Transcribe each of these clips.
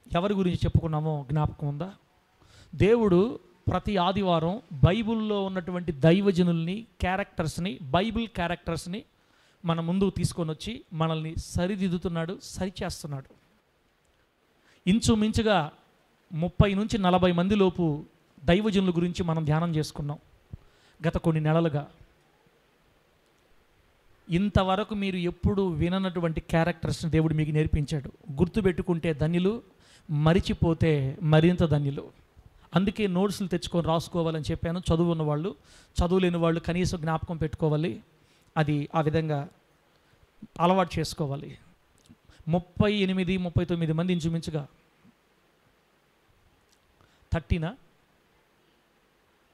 ఎవరి గురించి చెప్పుకున్నామో జ్ఞాపకం ఉందా? దేవుడు ప్రతి ఆదివారం బైబిల్లో ఉన్నటువంటి దైవజనుల్ని, క్యారెక్టర్స్ని, బైబిల్ క్యారెక్టర్స్ని మన ముందుకు తీసుకొని వచ్చి మనల్ని సరిదిద్దుతున్నాడు, సరిచేస్తున్నాడు. ఇంచుమించుగా 30 నుంచి 40 మంది లోపు దైవజనుల గురించి మనం ధ్యానం చేసుకున్నాం గత కొన్ని నెలలుగా. ఇంతవరకు మీరు ఎప్పుడు విననటువంటి క్యారెక్టర్స్ని దేవుడు మీకు నేర్పించాడు. గుర్తుపెట్టుకుంటే ధన్యులు, మరిచిపోతే మరింత ధన్యులు. అందుకే నోట్స్లు తెచ్చుకొని రాసుకోవాలని చెప్పాను. చదువు ఉన్నవాళ్ళు, చదువు లేని వాళ్ళు కనీసం జ్ఞాపకం పెట్టుకోవాలి. అది ఆ విధంగా అలవాటు చేసుకోవాలి. 38, 39 మంది ఇంచుమించుగా 30నా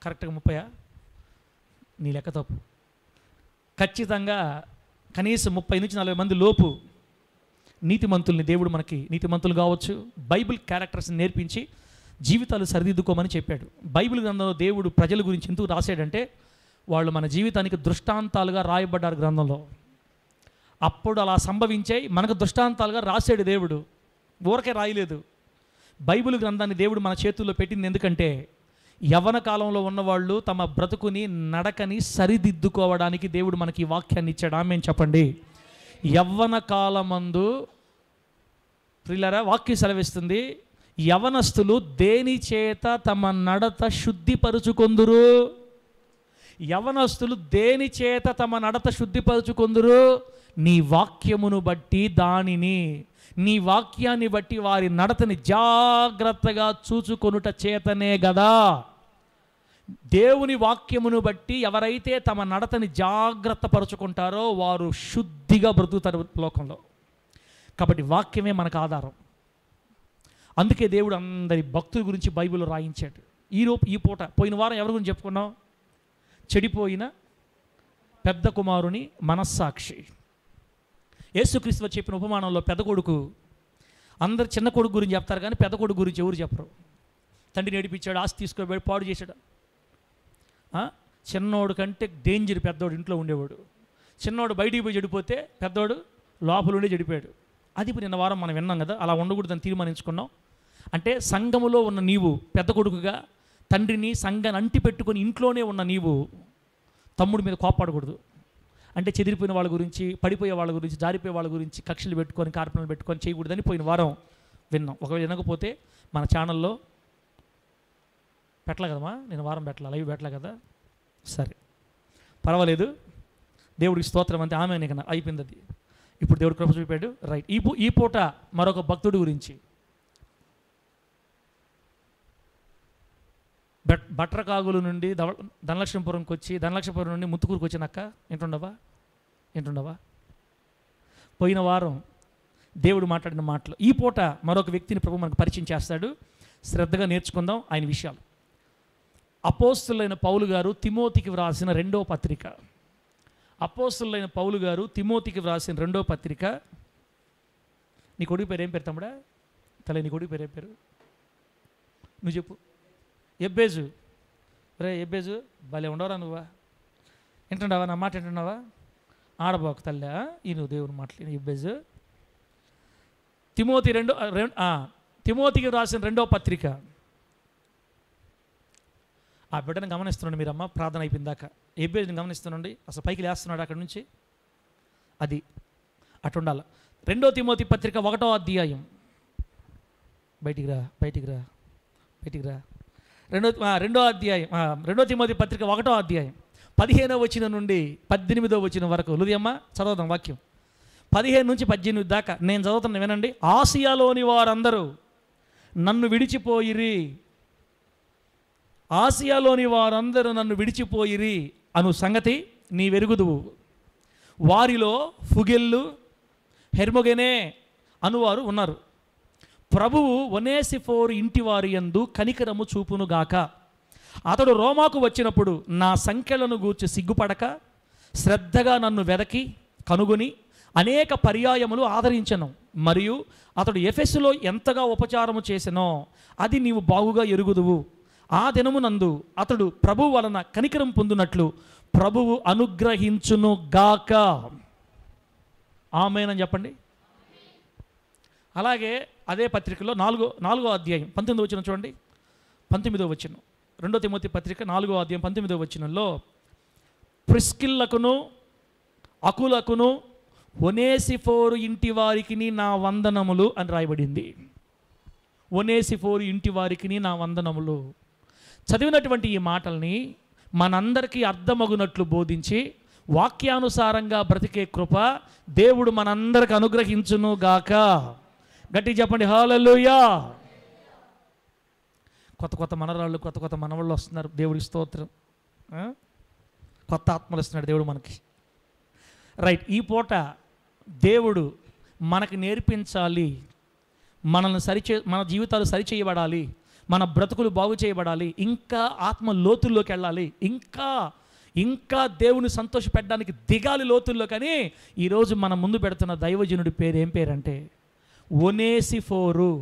కరెక్ట్గా 30 నీ లెక్క తప్పు. ఖచ్చితంగా కనీసం 30 నుంచి 40 మంది లోపు నీతిమంతుల్ని దేవుడు మనకి, నీతిమంతులు కావచ్చు, బైబిల్ క్యారెక్టర్స్ని నేర్పించి జీవితాలు సరిదిద్దుకోమని చెప్పాడు. బైబిల్ గ్రంథంలో దేవుడు ప్రజల గురించి ఎందుకు రాశాడంటే వాళ్ళు మన జీవితానికి దృష్టాంతాలుగా రాయబడ్డారు గ్రంథంలో. అప్పుడు అలా సంభవించాయి, మనకు దృష్టాంతాలుగా రాశాడు దేవుడు. ఊరకే రాయలేదు. బైబిల్ గ్రంథాన్ని దేవుడు మన చేతుల్లో పెట్టింది ఎందుకంటే యవ్వన కాలంలో ఉన్నవాళ్ళు తమ బ్రతుకుని, నడకని సరిదిద్దుకోవడానికి దేవుడు మనకి ఈ వాక్యాన్ని ఇచ్చాడు. ఆమేన్ చెప్పండి. యవ్వన కాలమందు ప్రియులారా వాక్యం సెలవిస్తుంది, యవనస్తులు దేని చేత తమ నడత శుద్ధిపరుచుకొందురు? యవనస్తులు దేని చేత తమ నడత శుద్ధిపరుచుకొందురు? నీ వాక్యమును బట్టి, దానిని నీ వాక్యాన్ని బట్టి వారి నడతని జాగ్రత్తగా చూచుకొనుట చేతనే గదా. దేవుని వాక్యమును బట్టి ఎవరైతే తమ నడతని జాగ్రత్త పరుచుకుంటారో వారు శుద్ధిగా బ్రతుకుతారు లోకంలో. కాబట్టి వాక్యమే మనకు ఆధారం. అందుకే దేవుడు అందరి భక్తుల గురించి బైబిల్లో రాయించాడు. ఈ పూట పోయిన వారం ఎవరి గురించి చెప్పుకున్నాం? చెడిపోయిన పెద్ద కుమారుని మనస్సాక్షి. యేసుక్రీస్తు చెప్పిన ఉపమానంలో పెద్ద కొడుకు, అందరు చిన్న కొడుకు గురించి చెప్తారు కానీ పెద్ద కొడుకు గురించి ఎవరు చెప్పరు. తండ్రిని ఏడిపించాడు, ఆస్తి తీసుకోబోయాడు, పాడు చేశాడు. చిన్నోడు కంటే డేంజర్ పెద్దోడు ఇంట్లో ఉండేవాడు. చిన్నోడు బయటికి పోయి చెడిపోతే పెద్దోడు లోపల ఉండి చెడిపోయాడు. అది ఇప్పుడు నిన్న వారం మనం విన్నాం కదా. అలా ఉండకూడదని తీర్మానించుకున్నాం. అంటే సంఘములో ఉన్న నీవు పెద్ద కొడుకుగా తండ్రిని, సంఘాన్ని అంటి పెట్టుకొని ఇంట్లోనే ఉన్న నీవు తమ్ముడి మీద కోపాడకూడదు. అంటే చెదిరిపోయిన వాళ్ళ గురించి, పడిపోయే వాళ్ళ గురించి, జారిపోయే వాళ్ళ గురించి కక్షలు పెట్టుకొని, కార్పణలు పెట్టుకొని చేయకూడదని పోయిన వారం విన్నాం. ఒకవేళ వినకపోతే మన ఛానల్లో పెట్టలే కదమ్మా, నేను వారం పెట్టలే, లైవ్ పెట్టలే కదా. సరే పర్వాలేదు, దేవుడికి స్తోత్రం. అంతే, ఆమె నీకు అయిపోయింది. అది ఇప్పుడు దేవుడు కృప చూపాడు. రైట్. ఈ పూట మరొక భక్తుడి గురించి, బట్రకాగుల నుండి ధనలక్ష్మీపురంకి వచ్చి, ధనలక్ష్మీపురం నుండి ముత్తుకూరుకు వచ్చినాక ఏంటుండవా పోయిన వారం దేవుడు మాట్లాడిన మాటలు. ఈ పూట మరొక వ్యక్తిని ప్రభు మనకు పరిచయం చేస్తాడు. శ్రద్ధగా నేర్చుకుందాం ఆయన విషయాలు. అపోస్తులైన పౌలు గారు తిమోతికి వ్రాసిన రెండవ పత్రిక. అపోస్తులైన పౌలు గారు తిమోతికి వ్రాసిన రెండవ పత్రిక. నీ కొడుకు పేరు ఏం పేరు తమ్ముడా? నీ కొడుకు పేరు ఏం పేరు? నువ్వు చెప్పు. ఎబ్బేజు. రే ఎబ్బేజు, భలే ఉండవరా నువ్వా? వింటున్నావా నా మాట? వింటున్నావా? ఆడబోక తల్లి, ఈ నువ్వు దేవుని మాటలు. ఎబ్బేజు తిమోతికి రాసిన రెండవ పత్రిక. ఆ బిడ్డను గమనిస్తున్నాడు మీరమ్మ, ప్రార్థన అయిపోయిందాక. ఎబ్బేజుని గమనిస్తున్నాండి, అసలు పైకి లేస్తున్నాడు అక్కడి నుంచి. అది అటు ఉండాలి. 2 తిమోతి పత్రిక 1వ అధ్యాయం. బయటికి రా 2వ అధ్యాయం. 2 తిమోతి పత్రిక 1వ అధ్యాయం 15వ వచనం నుండి 18వ వచనం వరకు. హృదయమ్మ చదవదాం వాక్యం. 15 నుంచి 18 దాకా నేను చదువుతున్నా, వినండి. ఆసియాలోని వారందరూ నన్ను విడిచిపోయిరి, ఆసియాలోని వారందరూ నన్ను విడిచిపోయిరి అను సంగతి నీ వెరుగుదువు. వారిలో ఫుగెల్లు, హెర్మొగెనే అనువారు ఉన్నారు. ప్రభువు ఒనేసిఫోరు ఇంటివారి యందు కనికరము చూపునుగాక. అతడు రోమాకు వచ్చినప్పుడు నా సంఖ్యలను గూర్చి సిగ్గుపడక శ్రద్ధగా నన్ను వెదకి కనుగొని అనేక పర్యాయములు ఆదరించను. మరియు అతడు ఎఫెసులో ఎంతగా ఉపచారము చేసెనో అది నీవు బాగుగా ఎరుగుదువు. ఆ దినమునందు అతడు ప్రభువు వలన కనికరం పొందినట్లు ప్రభువు అనుగ్రహించును గాక. ఆమేన్ అని చెప్పండి. అలాగే అదే పత్రికలో నాలుగో అధ్యాయం 19వ వచనం చూడండి. 19వ వచనం, 2 తిమోతి పత్రిక 4వ అధ్యాయం 19వ వచనంలో ప్రిస్కిల్లకును అకులకును ఒనేసిఫోరు ఇంటి వారికి నా వందనములు అని రాయబడింది. ఒనేసిఫోరు ఇంటి వారికి నా వందనములు. చదివినటువంటి ఈ మాటల్ని మనందరికీ అర్థమగునట్లు బోధించి వాక్యానుసారంగా బ్రతికే కృప దేవుడు మనందరికి అనుగ్రహించును గాక. గట్టి చెప్పండి హల్లెలూయా. కొత్త మనరాళ్ళు, కొత్త మనవాళ్ళు వస్తున్నారు. దేవుడికి స్తోత్రం. కొత్త ఆత్మలు ఇస్తున్నాడు దేవుడు మనకి. రైట్, ఈ పూట దేవుడు మనకి నేర్పించాలి, మన జీవితాలు సరిచేయబడాలి, మన బ్రతుకులు బాగు చేయబడాలి, ఇంకా ఆత్మ లోతుల్లోకి వెళ్ళాలి, ఇంకా దేవుని సంతోషపెట్టడానికి దిగాలి లోతుల్లో. కానీ ఈరోజు మన ముందు పెడుతున్న దైవజనుడి పేరు ఏం పేరంటే ఒనేసిఫోరు.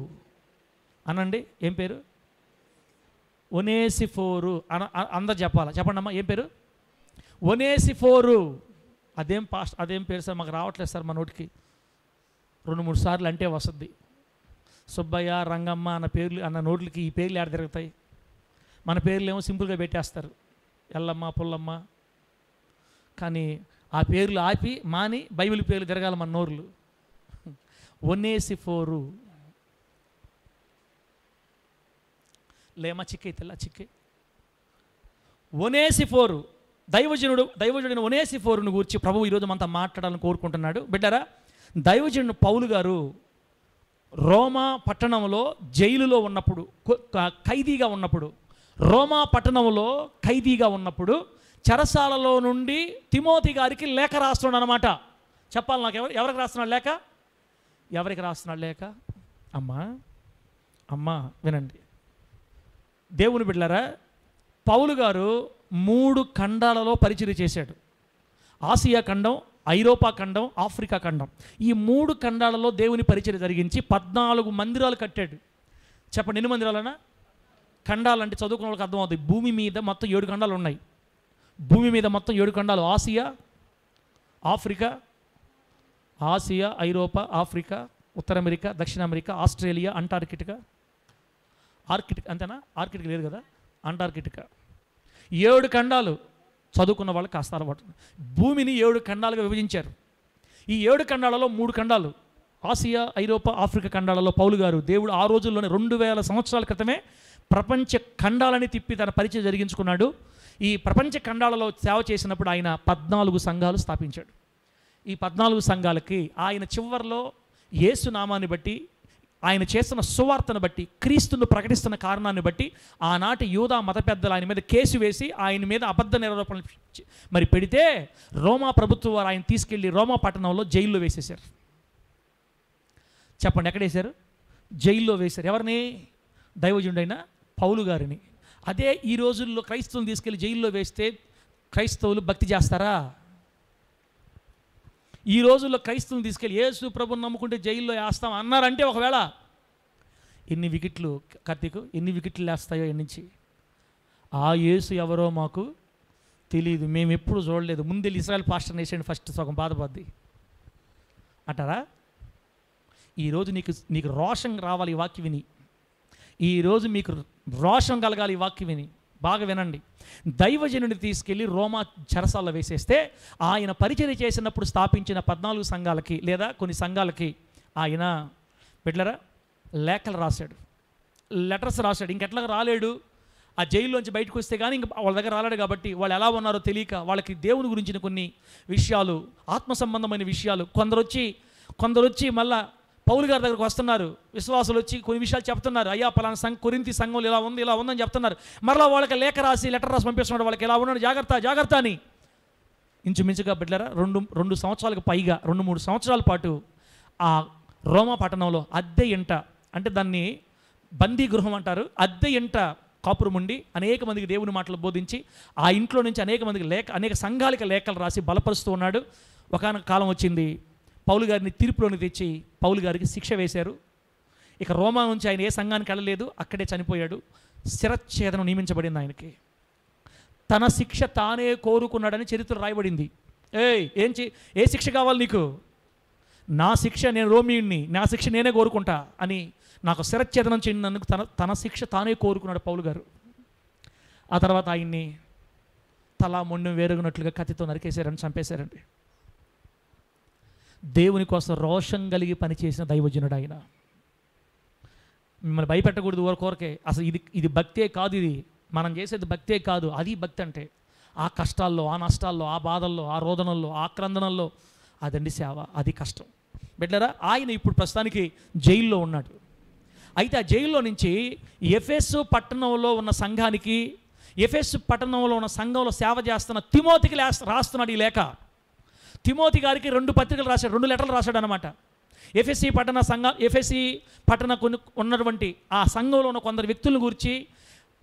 అనండి, ఏం పేరు? ఒనేసిఫోరు. అందరు చెప్పాలా? చెప్పండి అమ్మా, ఏం పేరు? ఒనేసిఫోరు. అదేం పేరు సార్? మాకు రావట్లేదు సార్, మా నోటికి 2-3 సార్లు అంటే వస్తుంది. సుబ్బయ్య, రంగమ్మ అన్న నోట్లకి ఈ పేర్లు ఏడ తిరుగుతాయి? మన పేర్లు ఏమో సింపుల్గా పెట్టేస్తారు, ఎల్లమ్మ, పుల్లమ్మ. కానీ ఆ పేర్లు మాని బైబిల్ పేర్లు తిరగాలి మన నోర్లు. ఒనేసిఫోరు. లేమా చిక్కే తెల్ల చిక్కే. ఒనేసిఫోరు, దైవజనుడైన ఒనేసిఫోరును గురించి ప్రభువు ఈరోజు మనతో మాట్లాడాలని కోరుకుంటున్నాడు. బిడ్డారా, దైవజనుడు పౌలు గారు రోమా పట్టణంలో జైలులో ఉన్నప్పుడు, ఖైదీగా ఉన్నప్పుడు, రోమా పట్టణంలో ఖైదీగా ఉన్నప్పుడు చెరసాలలో నుండి తిమోతి గారికి లేఖ రాస్తున్నాడు అనమాట. చెప్పాలి నాకు, ఎవరికి రాస్తున్నాడు లేఖ? ఎవరికి రాస్తున్నాడు లేఖ? అమ్మా వినండి దేవుని బిడ్డలారా, పౌలు గారు 3 ఖండాలలో పరిచర్య చేశాడు. ఆసియా ఖండం, ఐరోపా ఖండం, ఆఫ్రికా ఖండం. ఈ 3 ఖండాలలో దేవుని పరిచర్య జరిగించి 14 మందిరాలు కట్టాడు. చెప్పండి, ఎన్ని మందిరాలన్నా? ఖండాలు అంటే చదువుకున్న వాళ్ళకి అర్థమవుతుంది. భూమి మీద మొత్తం 7 ఖండాలు ఉన్నాయి. భూమి మీద మొత్తం 7 ఖండాలు: ఆసియా, ఆఫ్రికా, ఆసియా, ఐరోపా, ఆఫ్రికా, ఉత్తర అమెరికా, దక్షిణ అమెరికా, ఆస్ట్రేలియా, అంటార్కిటికా. అంతేనా? ఆర్కిటికా లేదు కదా, అంటార్కిటికా. 7 ఖండాలు. చదువుకున్న వాళ్ళకి కాస్త అలవాటు. భూమిని 7 ఖండాలుగా విభజించారు. ఈ 7 ఖండాలలో 3 ఖండాలు ఆసియా, ఐరోపా, ఆఫ్రికా ఖండాలలో పౌలు గారు దేవుడు ఆ రోజుల్లోనే 2000 సంవత్సరాల క్రితమే ప్రపంచ ఖండాలని తిప్పి తన పరిచయం జరిగించుకున్నాడు. ఈ ప్రపంచ ఖండాలలో సేవ చేసినప్పుడు ఆయన 14 సంఘాలు స్థాపించాడు. ఈ 14 సంఘాలకి ఆయన చివరిలో యేసు నామాన్ని బట్టి, ఆయన చేస్తున్న సువార్తను బట్టి, క్రీస్తును ప్రకటిస్తున్న కారణాన్ని బట్టి ఆనాటి యూదా మత పెద్దలు ఆయన మీద కేసు వేసి ఆయన మీద అబద్ధ నిరోపణలు మరి పెడితే రోమా ప్రభుత్వం వారు ఆయన తీసుకెళ్ళి రోమా పట్టణంలో జైల్లో వేసేశారు. చెప్పండి, ఎక్కడ వేశారు? జైల్లో వేశారు. ఎవరిని? దైవజనుడైన పౌలు గారిని. అదే ఈ రోజుల్లో క్రైస్తవులను తీసుకెళ్ళి జైల్లో వేస్తే క్రైస్తవులు భక్తి చేస్తారా? ఈ రోజుల్లో క్రైస్తవులను తీసుకెళ్ళి యేసు ప్రభుని నమ్ముకుంటే జైల్లో వేస్తాం అన్నారంటే, ఒకవేళ ఎన్ని వికెట్లు కార్తీక్, ఎన్ని వికెట్లు వేస్తాయో ఎన్నించి, ఆ యేసు ఎవరో మాకు తెలియదు, మేము ఎప్పుడు చూడలేదు, ముందే ఇస్రాయల్ పాస్టర్ వేసేయండి ఫస్ట్, సగం బాధపద్ది అంటారా? ఈరోజు నీకు రోషం రావాలి ఈ వాక్యం విని. ఈరోజు మీకు రోషం కలగాలి ఈ వాక్యం విని. బాగా వినండి. దైవజనుడిని తీసుకెళ్ళి రోమా చెరసాల్లో వేసేస్తే ఆయన పరిచర్య చేసినప్పుడు స్థాపించిన 14 సంఘాలకి లేదా కొన్ని సంఘాలకి ఆయన బిడ్డలారా లేఖలు రాశాడు, లెటర్స్ రాశాడు. ఇంకెట్లా రాలేడు, ఆ జైల్లోంచి బయటకు వస్తే కానీ ఇంక వాళ్ళ దగ్గర రాలేడు. కాబట్టి వాళ్ళు ఎలా ఉన్నారో తెలియక వాళ్ళకి దేవుని గురించిన కొన్ని విషయాలు, ఆత్మ సంబంధమైన విషయాలు, కొందరు వచ్చి మళ్ళా పౌలు గారి దగ్గరకు వస్తున్నారు. విశ్వాసులు వచ్చి కొన్ని విషయాలు చెప్తున్నారు. అయ్యా పలానా కొరింథీ సంఘంలో ఇలా ఉందని చెప్తున్నారు. మరలా వాళ్ళకి లెటర్ రాసి పంపిస్తున్నాడు. వాళ్ళకి ఎలా ఉన్నాడు, జాగ్రత్త అని. ఇంచుమించుగా బిడ్డలారా 2 సంవత్సరాలకు పైగా 2-3 సంవత్సరాల పాటు ఆ రోమా పట్టణంలో అద్దె ఇంట, అంటే దాన్ని బందీ గృహం అంటారు, అద్దె ఇంట కాపురం ఉండి అనేక మందికి దేవుని మాటలు బోధించి ఆ ఇంట్లో నుంచి అనేక మందికి అనేక సంఘాలకి లేఖలు రాసి బలపరుస్తూ ఉన్నాడు. ఒకానొక కాలం వచ్చింది, పౌలు గారిని తీర్పులోని తెచ్చి పౌలు గారికి శిక్ష వేశారు. ఇక రోమా నుంచి ఆయన ఏ సంఘానికి వెళ్ళలేదు, అక్కడే చనిపోయాడు. శిరచ్ఛేదనం నియమించబడింది ఆయనకి. తన శిక్ష తానే కోరుకున్నాడని చరిత్ర రాయబడింది. ఏ శిక్ష కావాలి నీకు? నా శిక్ష, నేను రోమియుణ్ణి, నా శిక్ష నేనే కోరుకుంటా అని నాకు శిరచ్ఛేదనం చెందినందుకు తన శిక్ష తానే కోరుకున్నాడు పౌలు గారు. ఆ తర్వాత ఆయన్ని తలా మొండెం వేరుగునట్లుగా కత్తితో నరికేశారని, చంపేశారండి. దేవుని కోసం రోషం కలిగి పనిచేసిన దైవజనుడు ఆయన. మిమ్మల్ని భయపెట్టకూడదు కోరకే. అసలు ఇది భక్తే కాదు, ఇది మనం చేసేది భక్తే కాదు. అది భక్తి అంటే ఆ కష్టాల్లో, ఆ నష్టాల్లో, ఆ బాధల్లో, ఆ రోదనల్లో, ఆ క్రందనల్లో అదండి సేవ, అది కష్టం. బిడ్డలారా, ఆయన ఇప్పుడు ప్రస్తుతానికి జైల్లో ఉన్నాడు. అయితే ఆ జైల్లో నుంచి ఎఫెసు పట్టణంలో ఉన్న సంఘానికి, ఎఫెసు పట్టణంలో ఉన్న సంఘంలో సేవ చేస్తున్న తిమోతికి రాస్తున్నాడు ఈ లేఖ. తిమోతి గారికి 2 పత్రికలు రాశాడు, 2 లెటర్లు రాశాడు అనమాట. ఎఫెసి పట్టణ కొన్ని ఉన్నటువంటి ఆ సంఘంలో ఉన్న కొందరు వ్యక్తులను గురించి,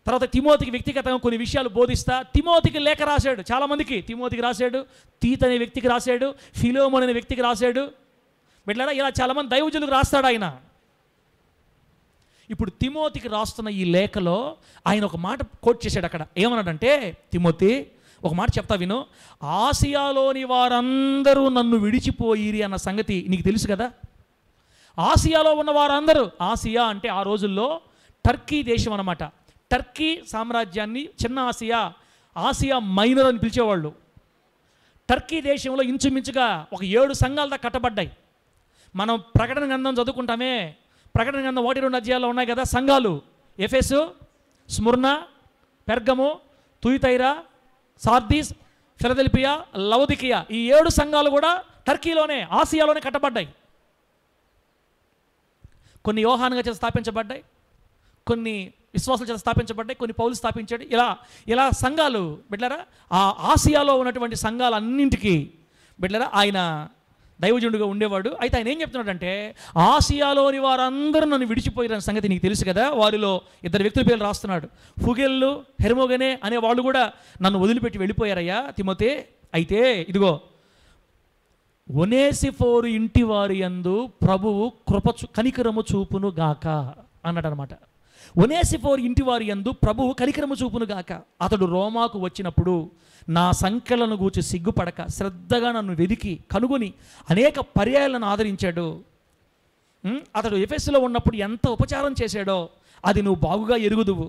తర్వాత తిమోతికి వ్యక్తిగతంగా కొన్ని విషయాలు బోధిస్తా తిమోతికి లేఖ రాశాడు. చాలామందికి తిమోతికి రాశాడు, తీత్ అనే వ్యక్తికి రాశాడు, ఫిలోమోన్ అనే వ్యక్తికి రాశాడు. బిడ్డలారా, ఇలా చాలామంది దైవజనులకు రాస్తాడు ఆయన. ఇప్పుడు తిమోతికి రాస్తున్న ఈ లేఖలో ఆయన ఒక మాట కోట్ చేశాడు. అక్కడ ఏమన్నాడంటే, తిమోతి ఒక మాట చెప్తా విను. ఆసియాలోని వారందరూ నన్ను విడిచిపోయిరి అన్న సంగతి నీకు తెలుసు కదా. ఆసియాలో ఉన్న వారందరూ, ఆసియా అంటే ఆ రోజుల్లో టర్కీ దేశం అన్నమాట. టర్కీ సామ్రాజ్యాన్ని చిన్న ఆసియా మైనర్ అని పిలిచేవాళ్ళు. టర్కీ దేశంలో ఇంచుమించుగా ఒక 7 సంఘాల దాకా కట్టబడ్డాయి. మనం ప్రకటన గ్రంథం చదువుకుంటామే, ప్రకటన గ్రంథం 1-2 అధ్యాయాల్లో ఉన్నాయి కదా సంఘాలు. ఎఫెసు, స్ముర్నా, పెర్గము, తుయితైరా, సార్దీస్, ఫిలదెల్ఫియా, లవొదికియా, ఈ 7 సంఘాలు కూడా టర్కీలోనే, ఆసియాలోనే కట్టబడ్డాయి. కొన్ని యోహానుగా చేత స్థాపించబడ్డాయి, కొన్ని విశ్వాసాల చేత స్థాపించబడ్డాయి, కొన్ని పౌలు స్థాపించాడు. ఇలా సంఘాలు బిడ్డలారా, ఆ ఆసియాలో ఉన్నటువంటి సంఘాలన్నింటికీ బిడ్డలారా ఆయన దైవజనుడిగా ఉండేవాడు. అయితే ఆయన ఏం చెప్తున్నాడంటే, ఆసియాలోని వారందరూ నన్ను విడిచిపోయిన సంగతి నీకు తెలుసు కదా. వారిలో 2 వ్యక్తుల పేర్లు రాస్తున్నాడు. ఫుగెల్లు, హెర్మోగనే అనే వాళ్ళు కూడా నన్ను వదిలిపెట్టి వెళ్ళిపోయారయ్యా తిమోతే. అయితే ఇదిగో, ఒనేసిఫోరు ఇంటి వారి యందు ప్రభువు కనికరము చూపును గాక అన్నాడు అనమాట. ఒనేసిఫోరు ఇంటి వారి యందు ప్రభువు కనికరము చూపును గాక. అతడు రోమాకు వచ్చినప్పుడు నా సంఖ్యలను గూర్చి సిగ్గుపడక శ్రద్ధగా నన్ను వెదికి కనుగొని అనేక పర్యాయాలను ఆదరించాడు. అతడు ఎఫెసులో ఉన్నప్పుడు ఎంత ఉపచారం చేశాడో అది నువ్వు బాగుగా ఎరుగుదువు.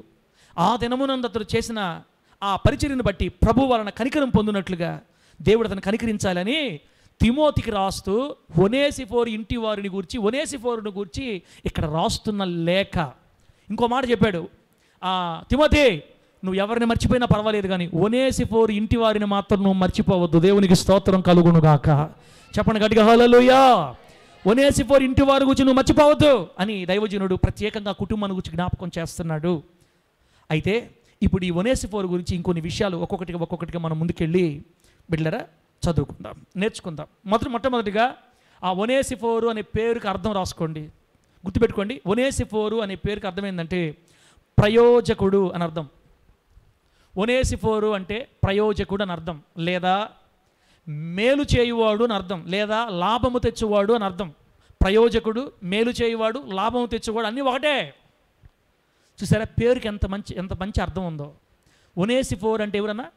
ఆ దినమునందు అతడు చేసిన ఆ పరిచర్యను బట్టి ప్రభు వలన కనికరం పొందినట్లుగా దేవుడు అతను కనికరించాలని తిమోతికి రాస్తూ ఒనేసిఫోరు ఇంటి వారిని గూర్చి, ఒనేసిఫోరుని గూర్చి ఇక్కడ రాస్తున్న లేఖ. ఇంకో మాట చెప్పాడు, తిమోతి నువ్వు ఎవరిని మర్చిపోయినా పర్వాలేదు కానీ ఒనేసిఫోరు ఇంటి వారిని మాత్రం నువ్వు మర్చిపోవద్దు. దేవునికి స్తోత్రం కలుగును గాక. చెప్పండి గట్టిగా హల్లెలూయా. ఒనేసిఫోరు ఇంటి వారి గురించి నువ్వు మర్చిపోవద్దు అని దైవజనుడు ప్రత్యేకంగా కుటుంబాన్ని గురించి జ్ఞాపకం చేస్తున్నాడు. అయితే ఇప్పుడు ఈ ఒనేసిఫోరు గురించి ఇంకొన్ని విషయాలు ఒక్కొక్కటిగా మనం ముందుకెళ్ళి బిడ్డలారా చదువుకుందాం, నేర్చుకుందాం. మొట్టమొదటిగా ఆ ఒనేసిఫోరు అనే పేరుకి అర్థం రాసుకోండి, గుర్తుపెట్టుకోండి. ఒనేసిఫోరు అనే పేరుకి అర్థం ఏంటంటే ప్రయోజకుడు అని అర్థం. ఒనేసిఫోరు అంటే ప్రయోజకుడు అని అర్థం, లేదా మేలు చేయువాడు అని అర్థం, లేదా లాభము తెచ్చువాడు అని అర్థం. ప్రయోజకుడు, మేలు చేయువాడు, లాభము తెచ్చువాడు అన్నీ ఒకటే. చూసారా పేరుకి ఎంత మంచి అర్థం ఉందో. ఒనేసిఫోరు అంటే ఎవరన్నా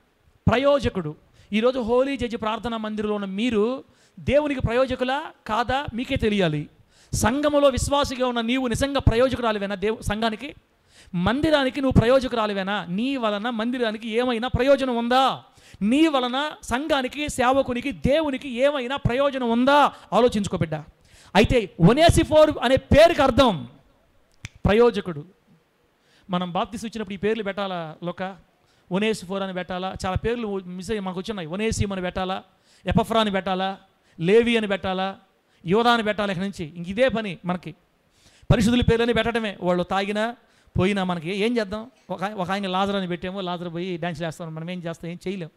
ప్రయోజకుడు. ఈరోజు హోలీ జడ్జి ప్రార్థనా మందిరంలో ఉన్న మీరు దేవునికి ప్రయోజకులా కాదా మీకే తెలియాలి. సంఘములో విశ్వాసిగా ఉన్న నీవు నిజంగా ప్రయోజకురాలివేనా సంఘానికి, మందిరానికి నువ్వు ప్రయోజకురాలివేనా? నీ వలన మందిరానికి ఏమైనా ప్రయోజనం ఉందా? నీ వలన సంఘానికి, సేవకునికి, దేవునికి ఏమైనా ప్రయోజనం ఉందా? ఆలోచించుకో బిడ్డ. అయితే ఒనేసిఫోరు అనే పేరుకి అర్థం ప్రయోజకుడు. మనం బాప్తిసం ఇచ్చినప్పుడు ఈ పేర్లు పెట్టాలా? ఒనేసిఫోర్ అని పెట్టాలా? చాలా పేర్లు మనకు వచ్చినాయి. ఒనేసిం అని పెట్టాలా, ఎపఫ్రా అని పెట్టాలా, లేవి అని పెట్టాలా, యోధా అని పెట్టాలి. ఇక్కడి నుంచి ఇంక ఇదే పని మనకి. పరిశుద్ధుల పేర్లని పెట్టడమే. వాళ్ళు తాగినా పోయినా మనకి ఏం చేద్దాం? ఒక ఆయన లాజర్ అని పెట్టామో, లాజర్ పోయి డ్యాన్స్ చేస్తాం, మనం ఏం చేస్తాం? ఏం చేయలేం.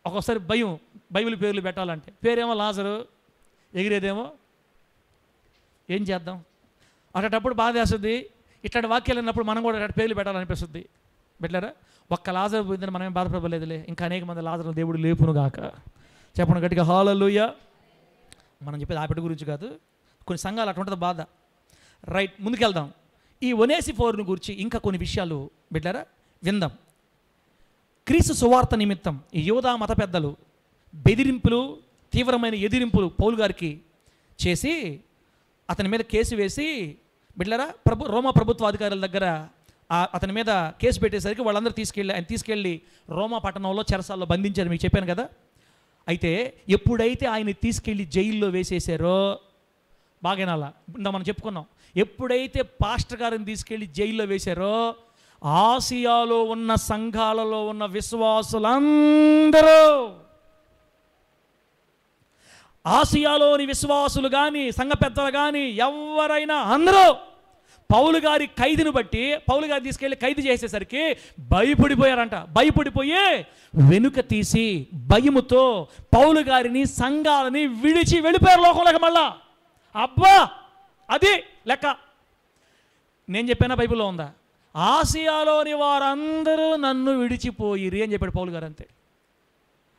ఒక్కొక్కసారి భయం బైబిల్ పేర్లు పెట్టాలంటే. పేరేమో లాజరు, ఎగిరేదేమో ఏం చేద్దాం? అటప్పుడు బాధ వేస్తుంది. ఇట్లాంటి వాక్యాలు అన్నప్పుడు మనం కూడా అటు పేర్లు పెట్టాలనిపిస్తుంది. బిడ్డలారా, ఒక్క లాజరు పోయిందని మనమేం బాధపడలేదులే, ఇంకా అనేక మంది లాజరు దేవుడు లేపును గాక. చెప్పండి గట్టిగా హల్లెలూయా. మనం చెప్పేది ఆపిట గురించి కాదు, కొన్ని సంఘాలు అటు ఉంటుంది బాధ. రైట్, ముందుకెళ్దాం. ఈ ఒనేసిఫోరుని గురించి ఇంకా కొన్ని విషయాలు బిడ్డలారా విందాం. క్రీస్తు సువార్త నిమిత్తం ఈ యోధా మత పెద్దలు బెదిరింపులు, తీవ్రమైన ఎదిరింపులు పౌలు గారికి చేసి అతని మీద కేసు వేసి బిడ్డలారా రోమా ప్రభుత్వ అధికారుల దగ్గర అతని మీద కేసు పెట్టేసరికి వాళ్ళందరూ తీసుకెళ్ళి రోమా పట్టణంలో చెరసాల్లో బంధించారు, మీకు చెప్పాను కదా. అయితే ఎప్పుడైతే ఆయన తీసుకెళ్ళి జైల్లో వేసేసారో, బాగేనాలా ఇందా మనం చెప్పుకున్నాం, ఎప్పుడైతే పాస్టర్ గారిని తీసుకెళ్ళి జైల్లో వేశారో ఆసియాలో ఉన్న సంఘాలలో ఉన్న విశ్వాసులందరూ, ఆసియాలోని విశ్వాసులు కానీ సంఘ పెద్దలు కానీ ఎవరైనా అందరూ పౌలు గారి ఖైదును బట్టి, పౌలు గారి తీసుకెళ్ళి ఖైదు చేసేసరికి భయపడిపోయారంట. భయపడిపోయి వెనుక తీసి భయముతో పౌలు గారిని సంఘాలని విడిచి వెళ్ళిపోయారు లోకంలోకి. మళ్ళా అబ్బా, అది లెక్క. నేను చెప్పానా, బైబిల్లో ఉందా? ఆసియాలోని వారందరూ నన్ను విడిచిపోయిరి అని చెప్పాడు పౌలు గారు. అంతే.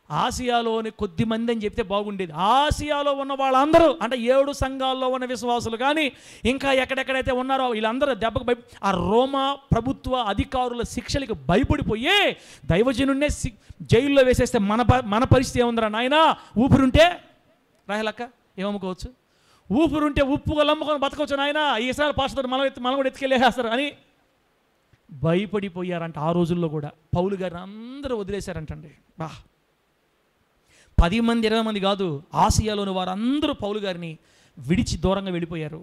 ఆసియాలోని కొద్ది మంది అని చెప్తే బాగుండేది. ఆసియాలో ఉన్న వాళ్ళందరూ అంటే 7 సంఘాల్లో ఉన్న విశ్వాసులు కానీ ఇంకా ఎక్కడెక్కడైతే ఉన్నారో వీళ్ళందరూ దెబ్బకు ఆ రోమా ప్రభుత్వ అధికారుల శిక్షలకు భయపడిపోయి దైవజనున్నే జైల్లో వేసేస్తే మన పరిస్థితి ఏముందిరా నాయనా? ఊపిరుంటే రాయలక్క ఏమమ్ముకోవచ్చు, ఊపిరుంటే ఉప్పుగా అమ్ముకొని బతకవచ్చు నాయన, ఈసారి పాస్టర్ మనం కూడా ఎత్తుకెళ్ళేస్తారు అని భయపడిపోయారంట. ఆ రోజుల్లో కూడా పౌలు గారిని అందరూ వదిలేశారంటండి. 10 మంది 20 మంది కాదు, ఆసియాలోని వారందరూ పౌలు గారిని విడిచి దూరంగా వెళ్ళిపోయారు.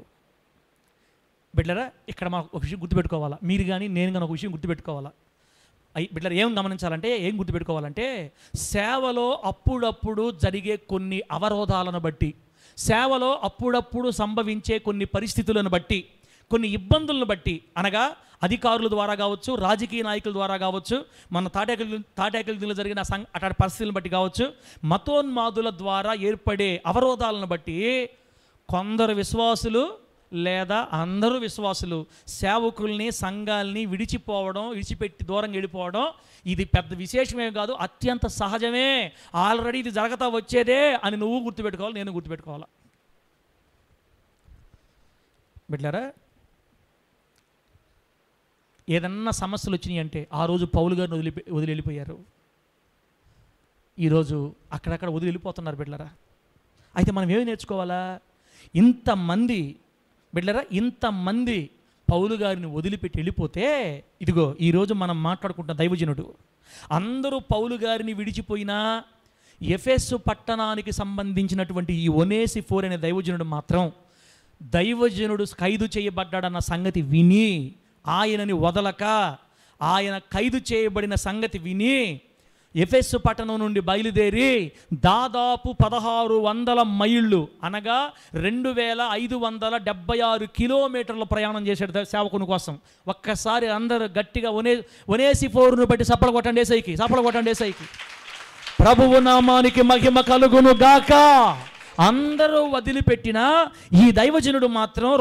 బిడ్డలారా, ఇక్కడ మాకు ఒక విషయం గుర్తుపెట్టుకోవాలా, మీరు కానీ నేను కానీ ఒక విషయం గుర్తుపెట్టుకోవాలా. బిడ్డలారా, ఏం గుర్తుపెట్టుకోవాలంటే సేవలో అప్పుడప్పుడు జరిగే కొన్ని అవరోధాలను బట్టి, సేవలో అప్పుడప్పుడు సంభవించే కొన్ని పరిస్థితులను బట్టి, కొన్ని ఇబ్బందులను బట్టి, అనగా అధికారుల ద్వారా కావచ్చు, రాజకీయ నాయకుల ద్వారా కావచ్చు, మన తాటాకుల జరిగిన అట్లాంటి పరిస్థితులను బట్టి కావచ్చు, మతోన్మాదుల ద్వారా ఏర్పడే అవరోధాలను బట్టి కొందరు విశ్వాసులు లేదా అందరూ విశ్వాసులు సేవకుల్ని సంఘాలని విడిచిపెట్టి దూరంగా వెళ్ళిపోవడం ఇది పెద్ద విశేషమే కాదు, అత్యంత సహజమే. ఆల్రెడీ ఇది జరగతా వచ్చేదే అని నువ్వు గుర్తుపెట్టుకోవాలి, నేను గుర్తుపెట్టుకోవాలి. బిడ్డలారా, ఏదన్నా సమస్యలు వచ్చినాయి అంటే ఆ రోజు పౌలు గారిని వదిలి వెళ్ళిపోయారు. ఈరోజు అక్కడక్కడ వదిలి వెళ్ళిపోతున్నారు బిడ్డలారా. అయితే మనం ఏమి నేర్చుకోవాలా? ఇంతమంది బిడ్డలారా, ఇంతమంది పౌలు గారిని వదిలిపెట్టి వెళ్ళిపోతే, ఇదిగో ఈరోజు మనం మాట్లాడుకుంటున్న దైవజనుడు అందరూ పౌలు గారిని విడిచిపోయినా ఎఫెసు పట్టణానికి సంబంధించినటువంటి ఈ ఒనేసిఫోరు అనే దైవజనుడు మాత్రం దైవజనుడు ఖైదు చేయబడ్డాడన్న సంగతి విని ఆయనని వదలక, ఆయన ఖైదు చేయబడిన సంగతి విని ఎఫెసు పట్టణం నుండి బయలుదేరి దాదాపు 1600 మైళ్ళు అనగా 2576 కిలోమీటర్ల ప్రయాణం చేశాడు సేవకుని కోసం. ఒక్కసారి అందరూ గట్టిగా ఒనేసిఫోరును బట్టి సప్పలు కొట్టండి ఏసైకి. ప్రభువు నామానికి మహిమ కలుగును గాక. అందరూ వదిలిపెట్టిన ఈ దైవజనుడు మాత్రం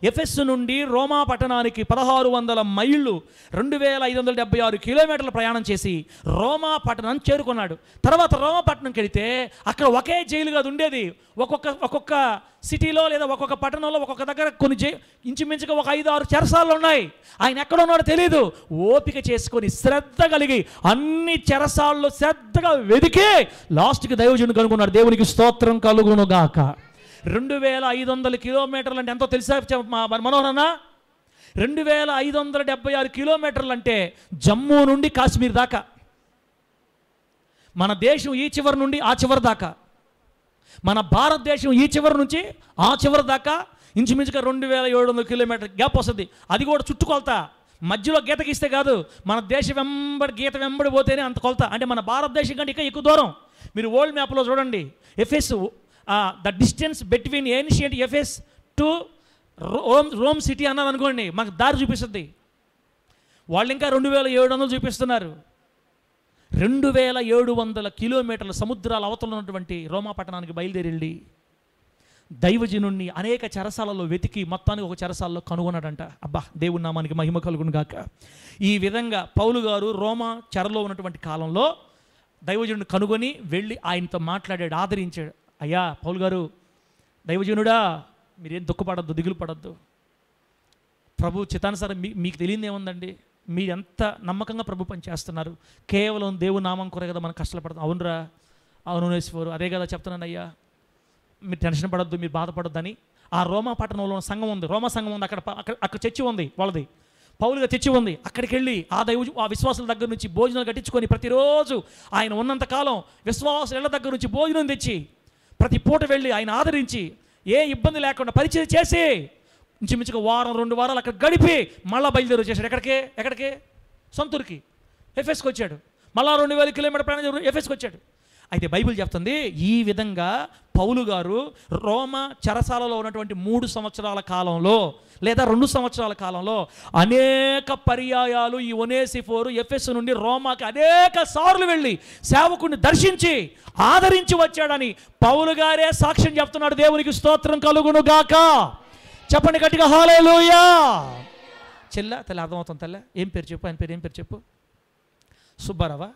ఎఫెస్సు నుండి రోమా పట్టణానికి 1600 మైళ్ళు 2576 కిలోమీటర్ల ప్రయాణం చేసి రోమా పట్టణం చేరుకున్నాడు. తర్వాత రోమా పట్టణంకి వెళితే అక్కడ ఒకే జైలు కాదు ఉండేది. ఒక్కొక్క సిటీలో లేదా ఒక్కొక్క పట్టణంలో ఒక్కొక్క దగ్గర కొన్ని ఇంచుమించుగా ఒక 5-6 చెరసాలు ఉన్నాయి. ఆయన ఎక్కడ ఉన్నాడో తెలియదు. ఓపిక చేసుకొని శ్రద్ధ కలిగి అన్ని చెరసాల్లో శ్రద్ధగా వెతికి లాస్ట్కి దైవజనుడు కనుగొన్నాడు. దేవునికి స్తోత్రం కలుగును గాక. 2500 కిలోమీటర్లు అంటే ఎంతో తెలుసా మనోహరన్న? 2576 కిలోమీటర్లు అంటే జమ్మూ నుండి కాశ్మీర్ దాకా, మన దేశం ఈ చివరి నుండి ఆ చివరి దాకా, మన భారతదేశం ఈ చివరి నుంచి ఆ చివరి దాకా ఇంచుమించుగా 2700 కిలోమీటర్ గ్యాప్ వస్తుంది. అది కూడా చుట్టుకొలత, మధ్యలో గీత గీస్తే కాదు, మన దేశం గీత వెంబడి పోతేనే అంత కొలత. అంటే మన భారతదేశం కంటే ఇంకా ఎక్కువ దూరం. మీరు వరల్డ్ మ్యాప్లో చూడండి, Ephesus the distance between ancient Ephesus to Rome city అన్నారు అనుకోండి, మాకు దారి చూపిస్తుంది. వాళ్ళు ఇంకా 2700 చూపిస్తున్నారు. 2700 కిలోమీటర్ల సముద్రాల అవతల ఉన్నటువంటి రోమా పట్టణానికి బయలుదేరి దైవజనుణ్ణి అనేక చెరసాలలో వెతికి మొత్తానికి ఒక చెరసాలలో కనుగొన్నాడంట. అబ్బా, దేవుని నామానికి మహిమ కలుగును గాక. ఈ విధంగా పౌలు గారు రోమా చెరలో ఉన్నటువంటి కాలంలో దైవజనుడిని కనుగొని వెళ్ళి ఆయనతో మాట్లాడాడు, ఆదరించాడు. అయ్యా పౌలు గారు, దైవజనుడా, మీరేం దుఃఖపడద్దు, దిగులు పడద్దు. ప్రభు చిత్తానుసారం మీకు తెలియదు ఏముందండి, మీరు ఎంత నమ్మకంగా ప్రభు పని చేస్తున్నారు. కేవలం దేవుని నామం కొరే కదా మనం కష్టపడతాం. అవునరా, అవును నేసిపోరు, అదే కదా చెప్తున్నాను అయ్యా. మీరు టెన్షన్ పడొద్దు, మీరు బాధపడొద్దని ఆ రోమా పట్టణంలో సంఘం ఉంది, రోమా సంఘం ఉంది, అక్కడ చర్చి ఉంది వాళ్ళది, పౌలుగా తెచ్చి ఉంది. అక్కడికి వెళ్ళి ఆ విశ్వాసుల దగ్గర నుంచి భోజనాలు కట్టించుకొని ప్రతిరోజు ఆయన ఉన్నంతకాలం విశ్వాసుల ఇళ్ళ దగ్గర నుంచి భోజనం తెచ్చి ప్రతి పూట వెళ్ళి ఆయన ఆదరించి ఏ ఇబ్బంది లేకుండా పరిచయం చేసి ఇంచుమించుగా వారం 2 వారాలు అక్కడ గడిపి మళ్ళీ బయలుదేరి వచ్చేసాడు. ఎక్కడికి సొంతూరుకి, ఎఫెస్కి వచ్చాడు. మళ్ళా 2000 కిలోమీటర్ ప్రయాణం ఎఫెస్కి వచ్చాడు. అయితే బైబిల్ చెప్తుంది ఈ విధంగా పౌలు గారు రోమా చెరసాలలో ఉన్నటువంటి 3 సంవత్సరాల కాలంలో లేదా 2 సంవత్సరాల కాలంలో అనేక పర్యాయాలు ఈ ఒనేసిఫోరు ఎఫెసు నుండి రోమాకి అనేక సార్లు వెళ్ళి సేవకుడిని దర్శించి ఆదరించి వచ్చాడని పౌలు గారే సాక్ష్యం చెప్తున్నాడు. దేవునికి స్తోత్రం కలుగును గాక. చెప్పండి గట్టిగా హల్లెలూయా. తెల్ల అర్థమవుతుంది. తెల్ల ఏం పేరు చెప్పు, ఆయన పేరు ఏం పేరు చెప్పు? సుబ్బారావా?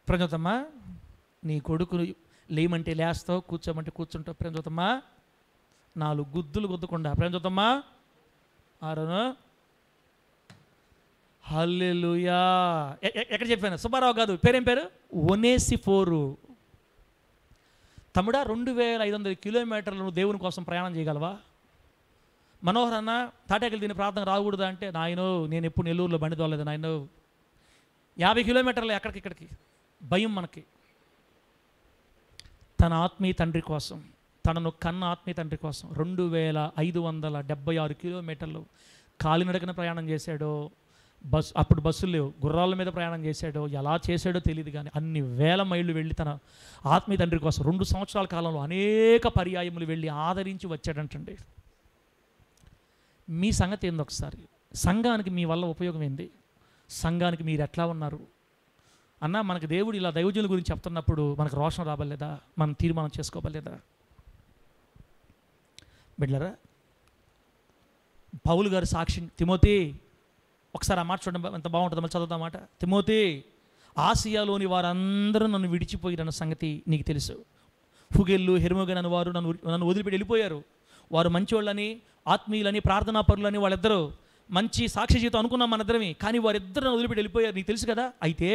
ప్రంజోతమ్మా, నీ కొడుకు లేమంటే లేస్తావు, కూర్చోమంటే కూర్చుంటావు. ప్రంజోతమ్మా 4 గుద్దులు గుద్దకుండా. ప్రంజోతమ్మా ఆరోను. హల్లెలూయా. ఎక్కడ చెప్పాను? సుబ్బారావు కాదు, పేరేం పేరు? ఒనేసిఫోరు. తమ్ముడా 2500 కిలోమీటర్లు నువ్వు దేవుని కోసం ప్రయాణం చేయగలవా? మనోహర్ అన్న తాటాకులు దీని ప్రార్థన రాకూడదా అంటే, నాయనో నేను ఎప్పుడు నెల్లూరులో బండి తోలేదు నాయనో. 50 కిలోమీటర్లు ఇక్కడికి భయం మనకి. తన ఆత్మీయ తండ్రి కోసం, తనను కన్న ఆత్మీయ తండ్రి కోసం 2576 కిలోమీటర్లు కాలినడకన ప్రయాణం చేశాడో. అప్పుడు బస్సులు లేవు, గుర్రాల మీద ప్రయాణం చేశాడో, ఎలా చేశాడో తెలియదు కానీ అన్ని వేల మైళ్ళు వెళ్ళి తన ఆత్మీయ తండ్రి కోసం 2 సంవత్సరాల కాలంలో అనేక పర్యాయములు వెళ్ళి ఆదరించి వచ్చాడంటండి. మీ సంగతి ఏంది? ఒకసారి సంఘానికి మీ వల్ల ఉపయోగం ఏంది? సంఘానికి మీరు ఎట్లా ఉన్నారు అన్న? మనకు దేవుడు ఇలా దైవజనుల గురించి చెప్తున్నప్పుడు మనకు రోషం రాబలేదా? మనం తీర్మానం చేసుకోబలేదా? బిడ్డలారా, పౌలు గారి సాక్షి తిమోతి, ఒకసారి ఆ మాట చూడండి, ఎంత బాగుంటుందో. మళ్ళీ చదువుతా మాట. తిమోతి, ఆసియాలోని వారందరూ నన్ను విడిచిపోయిన సంగతి నీకు తెలుసు. ఫుగెల్లు, హెర్మోగెన్ అని వారు నన్ను వదిలిపెట్టి వెళ్ళిపోయారు. వారు మంచివాళ్ళని, ఆత్మీయులని, ప్రార్థనా పరులని, వాళ్ళిద్దరూ మంచి సాక్షి జీవితం అనుకున్నాం మనిద్దరమే. కానీ వారిద్దరు నన్ను వదిలిపెట్టి వెళ్ళిపోయారు, నీకు తెలుసు కదా. అయితే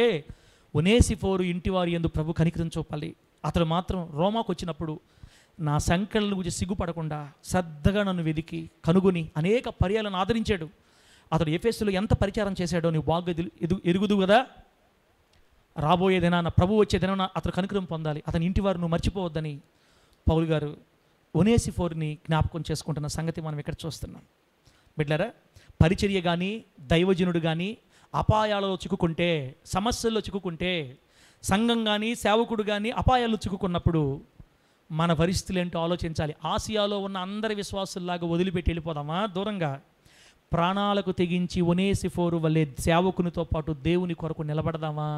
ఒనేసిఫోరు ఇంటి వారి యందు ప్రభు కనికరం చూపాలి. అతడు మాత్రం రోమాకు వచ్చినప్పుడు నా సంకళ్ళను గురించి సిగ్గుపడకుండా శ్రద్ధగా నన్ను వెదికి కనుగొని అనేక పర్యాలను ఆదరించాడు. అతడు ఎఫెసులో ఎంత పరిచారం చేశాడో నీవు బాగా ఎరుగుదు కదా. రాబోయేదైనా నా ప్రభు వచ్చేదైనా అతడు కనుకరం పొందాలి. అతని ఇంటి వారు నువ్వు మర్చిపోవద్దని పౌలు గారు ఒనేసిఫోరుని జ్ఞాపకం చేసుకుంటున్న సంగతి మనం ఇక్కడ చూస్తున్నాం. బిడ్డలారా, పరిచర్య కానీ దైవజనుడు కానీ అపాయాలలో చిక్కుకుంటే, సమస్యల్లో చిక్కుకుంటే, సంఘం కానీ సేవకుడు కానీ అపాయాల్లో చిక్కుకున్నప్పుడు మన పరిస్థితులు ఏంటో ఆలోచించాలి. ఆసియాలో ఉన్న అందరి విశ్వాసుల్లాగా వదిలిపెట్టి వెళ్ళిపోదామా దూరంగా? ప్రాణాలకు తెగించి ఒనేసిఫోరు వల్లే సేవకునితో పాటు దేవుని కొరకు నిలబడదామా?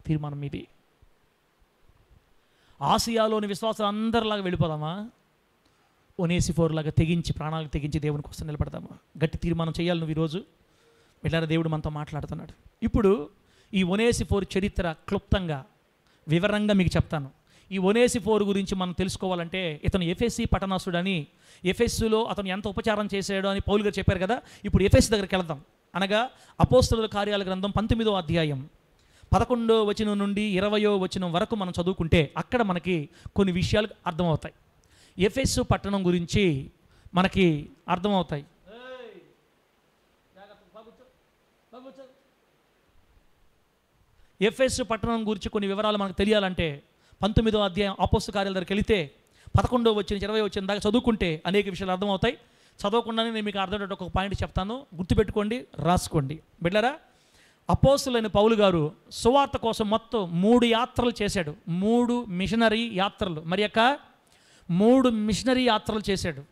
తీర్మానం ఇది. ఆసియాలోని విశ్వాసాలు అందరిలాగా వెళ్ళిపోదామా? ఒనేసిఫోరులాగా తెగించి, ప్రాణాలకు తెగించి దేవుని కోసం నిలబడదామా? గట్టి తీర్మానం చేయాలి నువ్వు ఈరోజు. బిడ్డలారా, దేవుడు మనతో మాట్లాడుతున్నాడు. ఇప్పుడు ఈ ఒనేసిఫోరు చరిత్ర క్లుప్తంగా వివరంగా మీకు చెప్తాను. ఈ ఒనేసిఫోరు గురించి మనం తెలుసుకోవాలంటే, ఇతను ఎఫెసీ పట్టణస్థుడని, ఎఫెస్సులో అతను ఎంత ఉపచారం చేశాడో అని పౌలు గారు చెప్పారు కదా. ఇప్పుడు ఎఫెస్ దగ్గరికి వెళ్దాం. అనగా అపోస్తలుల కార్యాల గ్రంథం 19వ అధ్యాయం 11వ వచనం నుండి 20వ వచనం వరకు మనం చదువుకుంటే అక్కడ మనకి కొన్ని విషయాలు అర్థమవుతాయి. ఎఫెస్సు పట్టణం గురించి మనకి అర్థమవుతాయి. ఎఫెస్సు పట్టణం గురించి కొన్ని వివరాలు మనకు తెలియాలంటే 19వ అధ్యాయం అపోస్తలుల కార్యాల దగ్గరికి వెళితే 11వ వచనం 20వ వచనం దాకా చదువుకుంటే అనేక విషయాలు అర్థమవుతాయి. చదవకుండానే నేను మీకు అర్థమయ్యేట ఒక పాయింట్ చెప్తాను, గుర్తుపెట్టుకోండి, రాసుకోండి. బిడ్డలారా, అపోస్తలులైన పౌలు గారు సువార్త కోసం మొత్తం 3 యాత్రలు చేశాడు. 3 మిషనరీ యాత్రలు. మరి యొక్క 3 మిషనరీ యాత్రలు చేశాడు.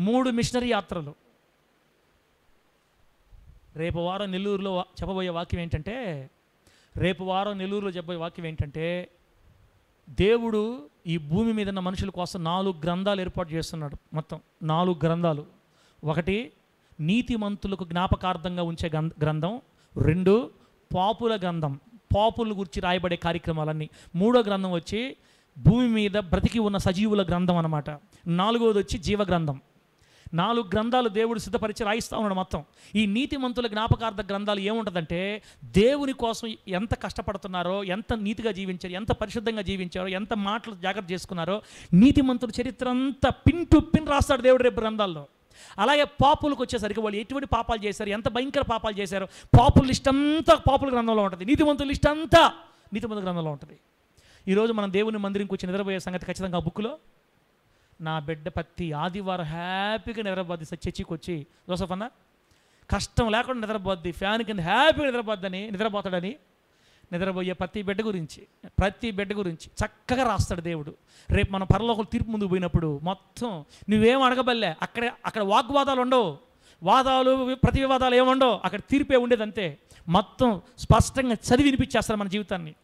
3 మిషనరీ యాత్రలు. రేపు వారం నెల్లూరులో చెప్పబోయే వాక్యం ఏంటంటే, దేవుడు ఈ భూమి మీద ఉన్న మనుషుల కోసం 4 గ్రంథాలు ఏర్పాటు చేస్తున్నాడు. మొత్తం 4 గ్రంథాలు. 1 నీతిమంతులకు జ్ఞాపకార్థంగా ఉంచే గ్రంథం. 2 పాపుల గ్రంథం, పాపుల గురించి రాయబడే కార్యక్రమాలన్నీ. 3వ గ్రంథం వచ్చి భూమి మీద బ్రతికి ఉన్న సజీవుల గ్రంథం అన్నమాట. 4వది వచ్చి జీవ గ్రంథం. 4 గ్రంథాలు దేవుడు సిద్ధపరిచి రాయిస్తూ ఉన్నాడు మొత్తం. ఈ నీతిమంతుల జ్ఞాపకార్థ గ్రంథాలు ఏముంటుందంటే దేవుని కోసం ఎంత కష్టపడుతున్నారో, ఎంత నీతిగా జీవించారో, ఎంత పరిశుద్ధంగా జీవించారో, ఎంత మాటలు జాగ్రత్త చేసుకున్నారో నీతిమంతుల చరిత్ర అంతా పిన్ టు పిన్ రాస్తాడు దేవుడు రేపు గ్రంథాల్లో. అలాగే పాపులకు వచ్చేసరికి వాళ్ళు ఎటువంటి పాపాలు చేశారు, ఎంత భయంకర పాపాలు చేశారో పాపుల లిస్ట్ అంతా పాపుల గ్రంథంలో ఉంటుంది, నీతిమంతుల లిస్ట్ అంతా నీతిమంతుల గ్రంథంలో ఉంటుంది. ఈరోజు మనం దేవుని మందిరంకి వచ్చి నిద్రపోయే సంగతి ఖచ్చితంగా ఆ బుక్లో నా బిడ్డ ప్రతి ఆదివారం హ్యాపీగా నిద్రపోద్ది, చర్చికి వచ్చి జోసఫ్ అన్న కష్టం లేకుండా నిద్రపోద్ది, ఫ్యాన్ కింద హ్యాపీగా నిద్రపోతాడని నిద్రపోయే ప్రతి బిడ్డ గురించి చక్కగా రాస్తాడు దేవుడు. రేపు మన పరలోకం తీర్పు ముందుకు పోయినప్పుడు మొత్తం నువ్వేం అడగబల్లే, అక్కడ వాగ్వాదాలు ఉండవు, ప్రతి వివాదాలు ఏముండవు, అక్కడ తీర్పే ఉండేది అంతే. మొత్తం స్పష్టంగా చదివి వినిపించేస్తారు మన జీవితాన్ని.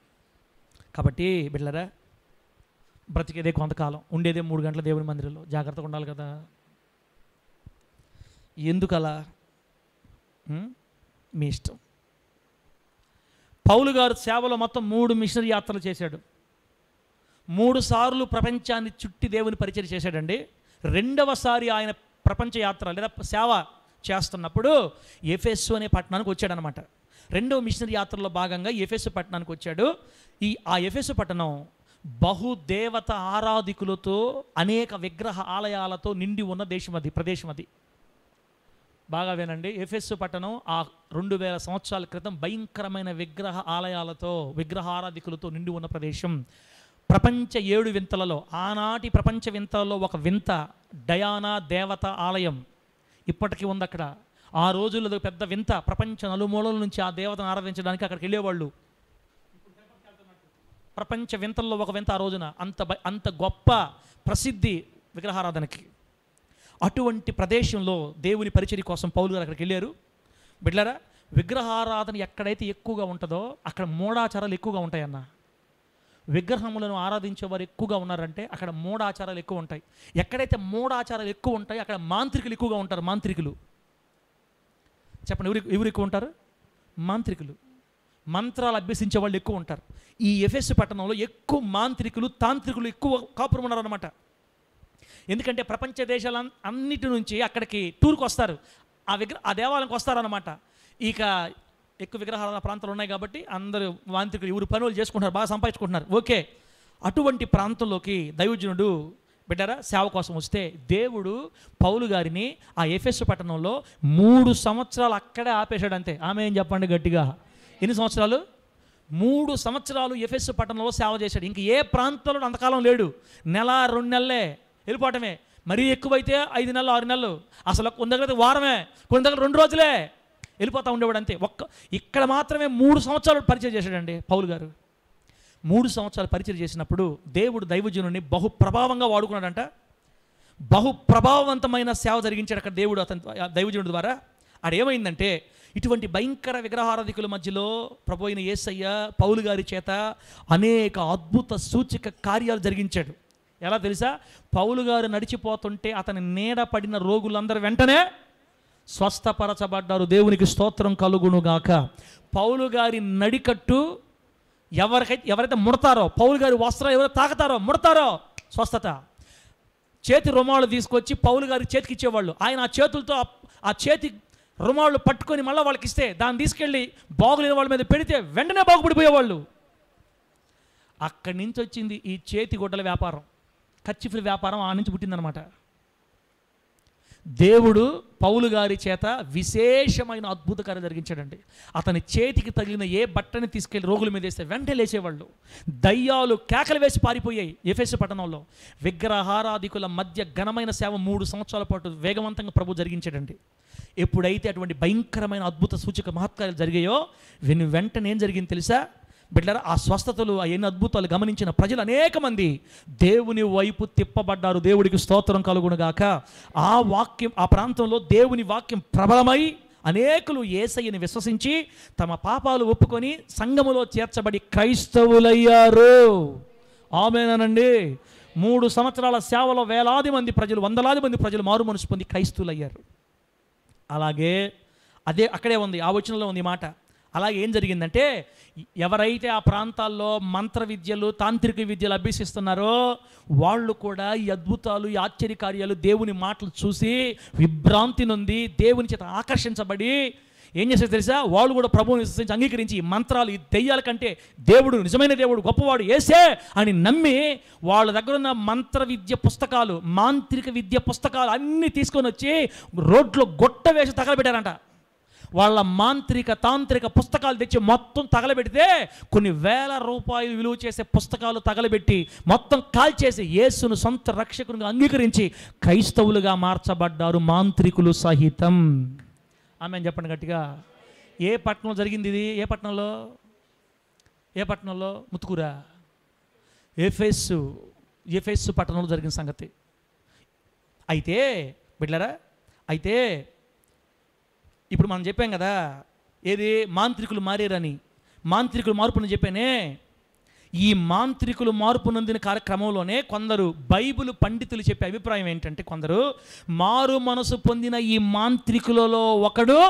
కాబట్టి బిడ్డలారా, బ్రతికేదే కొంతకాలం, ఉండేదే 3 గంటల దేవుని మందిరంలో, జాగ్రత్తగా ఉండాలి కదా. ఎందుకలా మీ ఇష్టం. పౌలు గారు సేవలో మొత్తం 3 మిషనరీ యాత్రలు చేశాడు. 3 సార్లు ప్రపంచాన్ని చుట్టి దేవుని పరిచయం చేశాడండి. 2వసారి ఆయన ప్రపంచ యాత్ర లేదా సేవ చేస్తున్నప్పుడు ఎఫెసు అనే పట్టణానికి వచ్చాడనమాట. 2వ మిషనరీ యాత్రలో భాగంగా ఎఫెసు పట్టణానికి వచ్చాడు. ఆ ఎఫెసు పట్టణం బహుదేవత ఆరాధికులతో, అనేక విగ్రహ ఆలయాలతో నిండి ఉన్న ప్రదేశం అది. బాగా వినండి, ఎఫెసు పట్టణం ఆ 2000 సంవత్సరాల క్రితం భయంకరమైన విగ్రహ ఆలయాలతో, విగ్రహ ఆరాధికులతో నిండి ఉన్న ప్రదేశం. ప్రపంచ 7 వింతలలో, ఆనాటి ప్రపంచ వింతలలో ఒక వింత డయానా దేవత ఆలయం ఇప్పటికీ ఉంది అక్కడ. ఆ రోజుల్లో పెద్ద వింత, ప్రపంచ నలుమూలల నుంచి ఆ దేవతను ఆరాధించడానికి అక్కడికి వెళ్ళేవాళ్ళు. ప్రపంచ వింతల్లో ఒక వింత ఆ రోజున, అంత గొప్ప ప్రసిద్ధి విగ్రహారాధనకి. అటువంటి ప్రదేశంలో దేవుని పరిచర్య కోసం పౌలు గారు అక్కడికి వెళ్ళారు. బిడ్డలారా, విగ్రహారాధన ఎక్కడైతే ఎక్కువగా ఉంటుందో అక్కడ మూఢాచారాలు ఎక్కువగా ఉంటాయన్న. విగ్రహములను ఆరాధించేవారు ఎక్కువగా ఉన్నారంటే అక్కడ మూఢాచారాలు ఎక్కువ ఉంటాయి. ఎక్కడైతే మూఢాచారాలు ఎక్కువ ఉంటాయి అక్కడ మాంత్రికులు ఎక్కువగా ఉంటారు. మాంత్రికులు చెప్పండి, ఎవరు ఎక్కువ ఉంటారు? మాంత్రికులు, మంత్రాలు అభ్యసించే వాళ్ళు ఎక్కువ ఉంటారు. ఈ ఎఫెసు పట్టణంలో ఎక్కువ మాంత్రికులు, తాంత్రికులు ఎక్కువ కాపురం ఉన్నారన్నమాట. ఎందుకంటే ప్రపంచ దేశాల అన్నిటి నుంచి అక్కడికి టూర్కి వస్తారు, ఆ దేవాలయంకి వస్తారన్నమాట. ఇక ఎక్కువ విగ్రహాల ప్రాంతాలు ఉన్నాయి కాబట్టి అందరూ మాంత్రికులు ఎవరు పనులు చేసుకుంటున్నారు, బాగా సంపాదించుకుంటున్నారు. ఓకే, అటువంటి ప్రాంతంలోకి దైవజనుడు బిడ్డరా సేవ కోసం వస్తే దేవుడు పౌలు గారిని ఆ ఎఫెసు పట్టణంలో 3 సంవత్సరాలు అక్కడే ఆపేశాడు అంతే. ఆమె ఏం చెప్పండి గట్టిగా. ఎన్ని సంవత్సరాలు? 3 సంవత్సరాలు ఎఫెసు పట్టణంలో సేవ చేశాడు. ఇంక ఏ ప్రాంతంలో అంతకాలం లేడు. 1-2 నెలలే వెళ్ళిపోవటమే. మరీ ఎక్కువైతే 5 నెలలు 6 నెలలు, అసలు కొన్ని దగ్గర వారమే, కొన్ని దగ్గర 2 రోజులే వెళ్ళిపోతూ ఉండేవాడు అంతే. ఇక్కడ మాత్రమే 3 సంవత్సరాలు పరిచయం చేశాడండి పౌలు గారు. 3 సంవత్సరాలు పరిచయం చేసినప్పుడు దేవుడు దైవజనుడిని బహు ప్రభావంగా వాడుకున్నాడంట. బహు ప్రభావవంతమైన సేవ జరిగించాడు అక్కడ దేవుడు దైవజనుడి ద్వారా. ఆడేమైందంటే ఇటువంటి భయంకర విగ్రహారాధికుల మధ్యలో ప్రభు అయిన యేసయ్య పౌలు గారి చేత అనేక అద్భుత సూచక కార్యాలు జరిగించాడు. ఎలా తెలుసా? పౌలు గారు నడిచిపోతుంటే అతని నీడ పడిన రోగులందరూ వెంటనే స్వస్థపరచబడ్డారు. దేవునికి స్తోత్రం కలుగునుగాక. పౌలు గారి నడికట్టు ఎవరైతే ముడతారో, పౌలు గారి వస్త్రాలు ఎవరైతే తాకుతారో, ముడతారో, స్వస్థత. చేతి రుమాళ్ళు తీసుకొచ్చి పౌలు గారి చేతికి ఇచ్చేవాళ్ళు. ఆయన ఆ చేతులతో ఆ చేతి రుమాళ్ళు పట్టుకొని మళ్ళీ వాళ్ళకి ఇస్తే దాన్ని తీసుకెళ్ళి బాగులేని వాళ్ళ మీద పెడితే వెంటనే బాగుపడిపోయేవాళ్ళు. అక్కడి నుంచి వచ్చింది ఈ చేతి గుడ్డల వ్యాపారం, కర్చీఫ్ల వ్యాపారం. ఆ నుంచి పుట్టిందనమాట. దేవుడు పౌలు గారి చేత విశేషమైన అద్భుత కార్యం జరిగించాడండి. అతని చేతికి తగిలిన ఏ బట్టని తీసుకెళ్లి రోగుల మీద వేస్తే వెంటనే లేచేవాళ్ళు. దయ్యాలు కేకలు వేసి పారిపోయాయి. ఎఫెసు పట్టణంలో విగ్రహారాధికుల మధ్య ఘనమైన సేవ 3 సంవత్సరాల పాటు వేగవంతంగా ప్రభు జరిగించాడండి. ఎప్పుడైతే అటువంటి భయంకరమైన అద్భుత సూచక మహత్కార్యాలు జరిగాయో వెంటనే ఏం జరిగింది తెలుసా బిడ్డలారా? ఆ స్వస్థతలు, ఆ ఎన్ని అద్భుతాలు గమనించిన ప్రజలు అనేక మంది దేవుని వైపు తిప్పబడ్డారు. దేవుడికి స్తోత్రం కలుగునుగాక. ఆ ప్రాంతంలో దేవుని వాక్యం ప్రబలమై అనేకులు యేసయ్యని విశ్వసించి తమ పాపాలు ఒప్పుకొని సంఘములో చేర్చబడి క్రైస్తవులయ్యారు. ఆమేనండి. 3 సంవత్సరాల సేవలో వేలాది మంది ప్రజలు, వందలాది మంది ప్రజలు మారు మనసు పొంది క్రైస్తవులయ్యారు. అలాగే అక్కడే ఉంది, ఆ వచనంలో ఉంది మాట. అలాగే ఏం జరిగిందంటే, ఎవరైతే ఆ ప్రాంతాల్లో మంత్ర విద్యలు, తాంత్రిక విద్యలు అభ్యసిస్తున్నారో వాళ్ళు కూడా ఈ అద్భుతాలు, ఈ ఆశ్చర్యకార్యాలు, దేవుని మాటలు చూసి విభ్రాంతి నొంది దేవుని చేత ఆకర్షించబడి ఏం చేసేది తెలుసా, వాళ్ళు కూడా ప్రభువుని విశ్వసించి అంగీకరించి ఈ మంత్రాలు, ఈ దెయ్యాల కంటే దేవుడు, నిజమైన దేవుడు, గొప్పవాడు యేసే అని నమ్మి వాళ్ళ దగ్గర ఉన్న మంత్ర విద్య పుస్తకాలు, మాంత్రిక విద్య పుస్తకాలు అన్నీ తీసుకొని వచ్చి రోడ్లో గొట్ట వేసి తగలబెట్టారంట. వాళ్ళ మాంత్రిక తాంత్రిక పుస్తకాలు తెచ్చి మొత్తం తగలబెడితే కొన్ని వేల రూపాయలు విలువ చేసే పుస్తకాలు తగలబెట్టి మొత్తం కాల్చేసి యేసును సొంత రక్షకునిగా అంగీకరించి క్రైస్తవులుగా మార్చబడ్డారు, మాంత్రికులు సహితం. ఆమెను చెప్పండి గట్టిగా. ఏ పట్టణంలో జరిగింది ఇది? ఏ పట్టణంలో? ముత్తుకూరా? ఎఫెసు పట్టణంలో జరిగిన సంగతి. అయితే బిడ్డలారా, అయితే ఇప్పుడు మనం చెప్పాం కదా, ఏది మాంత్రికులు మారారని, మాంత్రికులు మార్పుని చెప్పానే. ఈ మాంత్రికులు మార్పు నొందిన కార్యక్రమంలోనే కొందరు బైబిల్ పండితులు చెప్పే అభిప్రాయం ఏంటంటే, కొందరు మారు మనసు పొందిన ఈ మాంత్రికులలో ఒకడు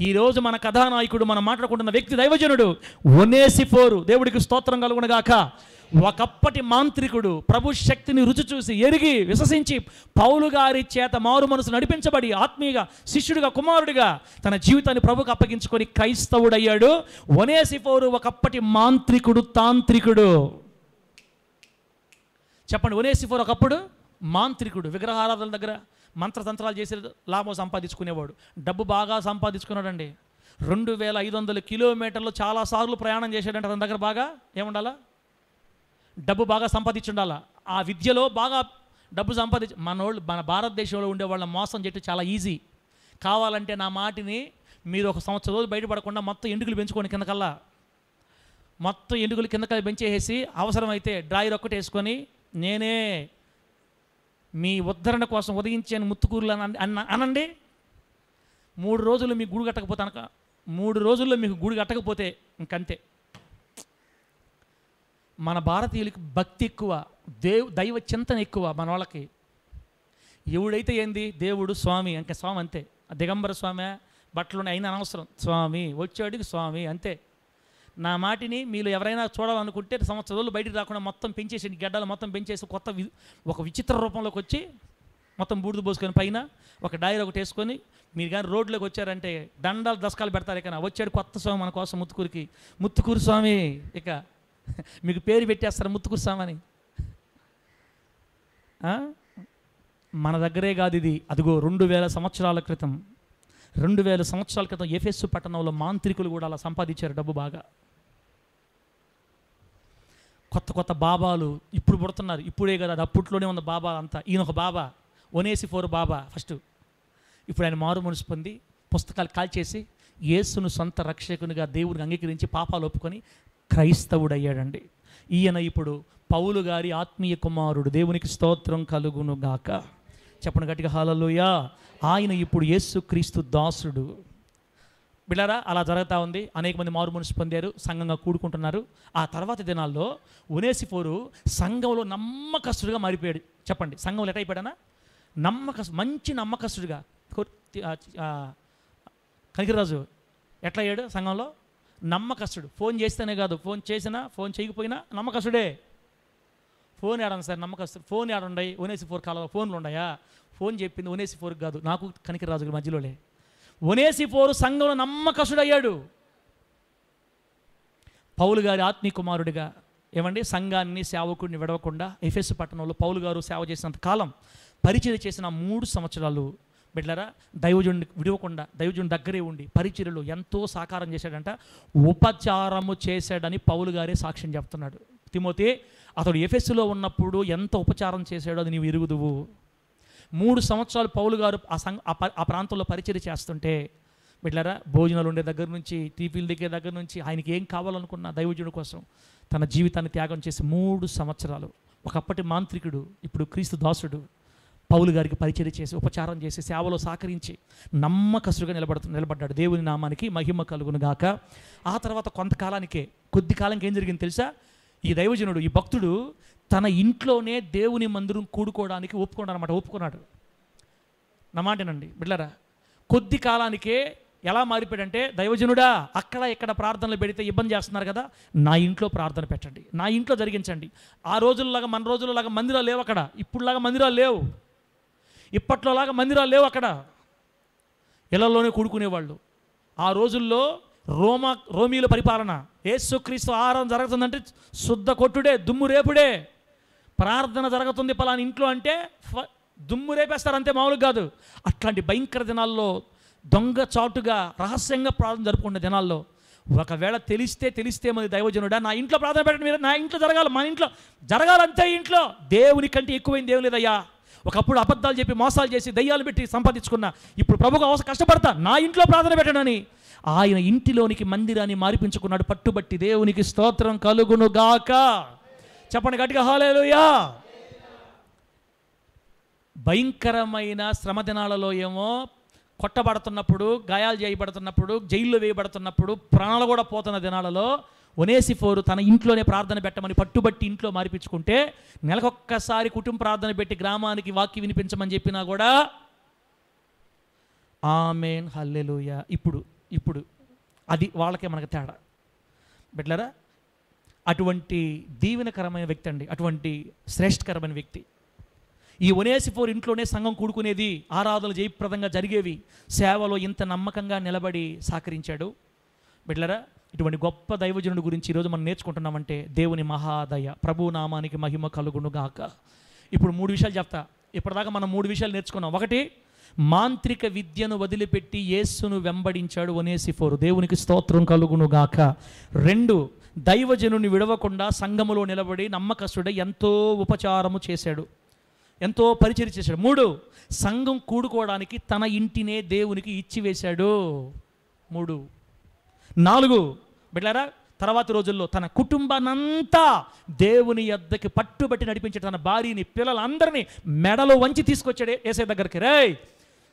ఈరోజు మన కథానాయకుడు, మనం మాట్లాడుకుంటున్న వ్యక్తి దైవజనుడు ఒనేసిఫోరు. దేవుడికి స్తోత్రం కలుగునుగాక. ఒకప్పటి మాంత్రికుడు ప్రభు శక్తిని రుచి చూసి ఎరిగి విశ్వసించి పౌలు గారి చేత మారు మనసు నడిపించబడి ఆత్మీయంగా శిష్యుడిగా, కుమారుడిగా తన జీవితాన్ని ప్రభుకు అప్పగించుకొని క్రైస్తవుడయ్యాడు. ఒనేసిఫోరు ఒకప్పటి మాంత్రికుడు, తాంత్రికుడు. చెప్పండి, ఒనేసిఫోరు ఒకప్పుడు మాంత్రికుడు, విగ్రహారాధన దగ్గర మంత్రతంత్రాలు చేసి లాభం సంపాదించుకునేవాడు, డబ్బు బాగా సంపాదించుకున్నాడండి. 2500 కిలోమీటర్లు చాలాసార్లు ప్రయాణం చేశాడంటే అతని దగ్గర బాగా ఏముండాలా? డబ్బు బాగా సంపాదించుండాలా. ఆ విద్యలో బాగా డబ్బు మన భారతదేశంలో ఉండే వాళ్ళ మోసం చేయటం చాలా ఈజీ. కావాలంటే నా మాటిని మీరు ఒక సంవత్సరం రోజు బయటపడకుండా మొత్తం ఎండుకలు పెంచుకోండి, కిందకల్లా మొత్తం ఎండుకలు కిందకల్లా పెంచేసి అవసరమైతే డ్రాయర్ ఒక్కటి వేసుకొని నేనే మీ ఉద్ధరణ కోసం ఉదయించాను ముత్తుకూరులు అనండి. 3 రోజులు మీకు గుడి కట్టకపోతే 3 రోజుల్లో మీకు గుడి కట్టకపోతే ఇంకంతే. మన భారతీయులకి భక్తి ఎక్కువ, దైవ చింతన ఎక్కువ మన వాళ్ళకి. ఎవడైతే ఏంది దేవుడు స్వామి అంటే స్వామి అంతే. దిగంబర స్వామి బట్టలు అయినా అనవసరం, స్వామి వచ్చాడికి స్వామి అంతే. నా మాటిని మీరు ఎవరైనా చూడాలనుకుంటే సంవత్సరం రోజులు బయటికి రాకుండా మొత్తం పెంచేసి, గడ్డలు మొత్తం పెంచేసి ఒక విచిత్ర రూపంలోకి వచ్చి మొత్తం బూడిద పోసుకొని పైన ఒక డైర్ ఒకటి వేసుకొని మీరు కానీ రోడ్లోకి వచ్చారంటే దండాలు దశకాలు పెడతారు. ఇక వచ్చాడు కొత్త స్వామి మన కోసం ముత్తుకూరు స్వామి, ఇక మీకు పేరు పెట్టేస్తారు ముత్తుకూరు స్వామి అని. మన దగ్గరే కాదు ఇది, అదిగో 2000 సంవత్సరాల క్రితం ఎఫెసు పట్టణంలో మాంత్రికులు కూడా అలా సంపాదించారు డబ్బు బాగా. కొత్త బాబాలు ఇప్పుడు పుడుతున్నారు, ఇప్పుడే కదా, అది అప్పట్లోనే ఉన్న బాబా అంతా. ఈయన ఒక బాబా, ఒనేసిఫోరు బాబా ఫస్ట్. ఇప్పుడు ఆయన మారు మనసు పొంది పుస్తకాలు కాల్చేసి యేసును సొంత రక్షకునిగా దేవుడిని అంగీకరించి పాపాలు ఒప్పుకొని క్రైస్తవుడయ్యాడండి. ఈయన ఇప్పుడు పౌలు గారి ఆత్మీయ కుమారుడు. దేవునికి స్తోత్రం కలుగును గాక. చెప్పండి గట్టిగా హల్లెలూయా. ఆయన ఇప్పుడు యేసుక్రీస్తు దాసుడు. బిడ్డలారా, అలా జరుగుతూ ఉంది. అనేక మంది మారు మనసు పొందారు, సంఘంగా కూడుకుంటున్నారు. ఆ తర్వాత దినాల్లో ఒనేసిఫోరు సంఘంలో నమ్మకస్తుడిగా మారిపోయాడు. చెప్పండి, సంఘంలో ఎట్లా అయిపోయాడనా? మంచి నమ్మకస్తుడిగా. కనికరాజు ఎట్లా అయ్యాడు సంఘంలో? నమ్మకస్తుడు. ఫోన్ చేస్తేనే కాదు, ఫోన్ చేసినా ఫోన్ చేయకపోయినా నమ్మకస్తుడే. ఫోన్ ఏడాను సార్ నమ్మకస్తుడు. ఫోన్ ఏడుండయి? ఒనేసిఫోరు కాలంలో ఫోన్లు ఉన్నాయా? ఫోన్ చెప్పింది ఒనేసిఫోరు కాదు, నాకు కనికరాజు మధ్యలోనే. ఒనేసిఫోరు సంఘంలో నమ్మకస్తుడు అయ్యాడు. పౌలు గారి ఆత్మీయ కుమారుడిగా ఏమండి సంఘాన్ని, సేవకుడిని విడవకుండా ఎఫెసు పట్టణంలో పౌలు గారు సేవ చేసినంత కాలం, పరిచర్య చేసిన 3 సంవత్సరాలు బిడ్డలారా, దైవజుడిని విడవకుండా దైవజుని దగ్గరే ఉండి పరిచర్యలో ఎంతో సహకారం చేశాడంట. ఉపచారము చేశాడని పౌలు గారే సాక్ష్యం చెప్తున్నాడు. తిమోతి, అతడు ఎఫెసులో ఉన్నప్పుడు ఎంత ఉపచారం చేశాడో అది నీవు ఎరుగుదువు. 3 సంవత్సరాలు పౌలు గారు ఆ ప్రాంతంలో పరిచర్య చేస్తుంటే బిడ్డలారా, భోజనాలు ఉండే దగ్గర నుంచి, టీపీలు దిగే దగ్గర నుంచి, ఆయనకి ఏం కావాలనుకున్న దైవజుడి కోసం తన జీవితాన్ని త్యాగం చేసి 3 సంవత్సరాలు ఒకప్పటి మాంత్రికుడు, ఇప్పుడు క్రీస్తు దాసుడు, పౌలు గారికి పరిచర్య చేసి ఉపచారం చేసి సేవలో సహకరించి నమ్మకస్తుగా నిలబడ్డాడు. దేవుని నామానికి మహిమ కలుగును గాక. ఆ తర్వాత కొద్ది కాలానికి ఏం జరిగింది తెలుసా? ఈ దైవజనుడు, ఈ భక్తుడు తన ఇంట్లోనే దేవుని మందిరం ఒప్పుకున్నాడు. నా మాటేనండి బిడ్డలారా. కొద్ది కాలానికే ఎలా మారిపోయాడంటే, దైవజనుడా అక్కడ ఇక్కడ ప్రార్థనలు పెడితే ఇబ్బంది చేస్తున్నారు కదా, నా ఇంట్లో ప్రార్థన పెట్టండి, నా ఇంట్లో జరిగించండి. ఆ రోజుల్లాగా మన రోజుల్లాగా మందిరాలు లేవు అక్కడ, ఇప్పుడులాగా మందిరాలు లేవు, ఇప్పట్లోలాగా మందిరాలు లేవు అక్కడ. ఇళ్లలోనే కూడుకునేవాళ్ళు. ఆ రోజుల్లో రోమీల పరిపాలన. యేసుక్రీస్తు ఆరాధన జరుగుతుందంటే శుద్ధ కొట్టుడే, దుమ్ము రేపుడే. ప్రార్థన జరుగుతుంది పలానా ఇంట్లో అంటే దుమ్ము రేపేస్తారు అంతే, మామూలుగా కాదు. అట్లాంటి భయంకర దినాల్లో దొంగ చాటుగా రహస్యంగా ప్రార్థన జరుపుకునే దినాల్లో ఒకవేళ తెలిస్తే మరి దైవజనుడా నా ఇంట్లో ప్రార్థన పెట్టండి, మీరు నా ఇంట్లో జరగాలి, మన ఇంట్లో జరగాలంతే. ఇంట్లో దేవుని కంటే ఎక్కువైంది ఏం లేదయ్యా. ఒకప్పుడు అబద్ధాలు చెప్పి మోసాలు చేసి దయ్యాలు పెట్టి సంపాదించుకున్నా, ఇప్పుడు ప్రభుకు కష్టపడతా, నా ఇంట్లో ప్రార్థన పెట్టడని ఆయన ఇంటిలోనికి మందిరాన్ని మారిపించుకున్నాడు. పట్టుబట్టి దేవునికి స్తోత్రం కలుగును గాక. చెప్పండి గట్టిగా హల్లెలూయా. భయంకరమైన శ్రమ దినాలలో ఏమో కొట్టబడుతున్నప్పుడు, గాయాలు చేయబడుతున్నప్పుడు, జైల్లో వేయబడుతున్నప్పుడు, ప్రాణాలు కూడా పోతున్న దినాలలో ఒనేసిఫోరు తన ఇంట్లోనే ప్రార్థన పెట్టమని పట్టుబట్టి ఇంట్లో మారిపించుకుంటే, నెలకొక్కసారి కుటుంబ ప్రార్థన పెట్టి గ్రామానికి వాక్యం వినిపించమని చెప్పినా కూడా ఆమేన్ హల్లెలూయా. ఇప్పుడు అది వాళ్ళకే మనకు తేడా. బిడ్డలారా, అటువంటి దీవెనకరమైన వ్యక్తి అండి, అటువంటి శ్రేష్టకరమైన వ్యక్తి. ఈ ఒనేసిఫోరు ఇంట్లోనే సంఘం కూడుకునేది, ఆరాధనలు జయప్రదంగా జరిగేవి, సేవలో ఇంత నమ్మకంగా నిలబడి సహకరించాడు. బిడ్డలారా, ఇటువంటి గొప్ప దైవజనుడి గురించి ఈరోజు మనం నేర్చుకుంటున్నామంటే దేవుని మహాదయ, ప్రభు నామానికి మహిమ కలుగును గాక. ఇప్పుడు 3 విషయాలు చెప్తా. ఇప్పటిదాకా మనం 3 విషయాలు నేర్చుకున్నాం. 1, మాంత్రిక విద్యను వదిలిపెట్టి యేసును వెంబడించాడు ఒనేసిఫోరు, దేవునికి స్తోత్రం కలుగును గాక. 2, దైవజనుని విడవకుండా సంఘములో నిలబడి నమ్మకస్తుడై ఎంతో ఉపచారము చేశాడు, ఎంతో పరిచర్య చేశాడు. 3, సంఘం కూడుకోవడానికి తన ఇంటినే దేవునికి ఇచ్చివేశాడు. 3, 4, బిడ్డలారా, తర్వాత రోజుల్లో తన కుటుంబాన్నంతా దేవుని యొద్దకి పట్టుబట్టి నడిపించాడు. తన భార్యని, పిల్లలందరినీ మెడలో వంచి తీసుకొచ్చాడు యేసయ్య దగ్గరికి. రేయ్,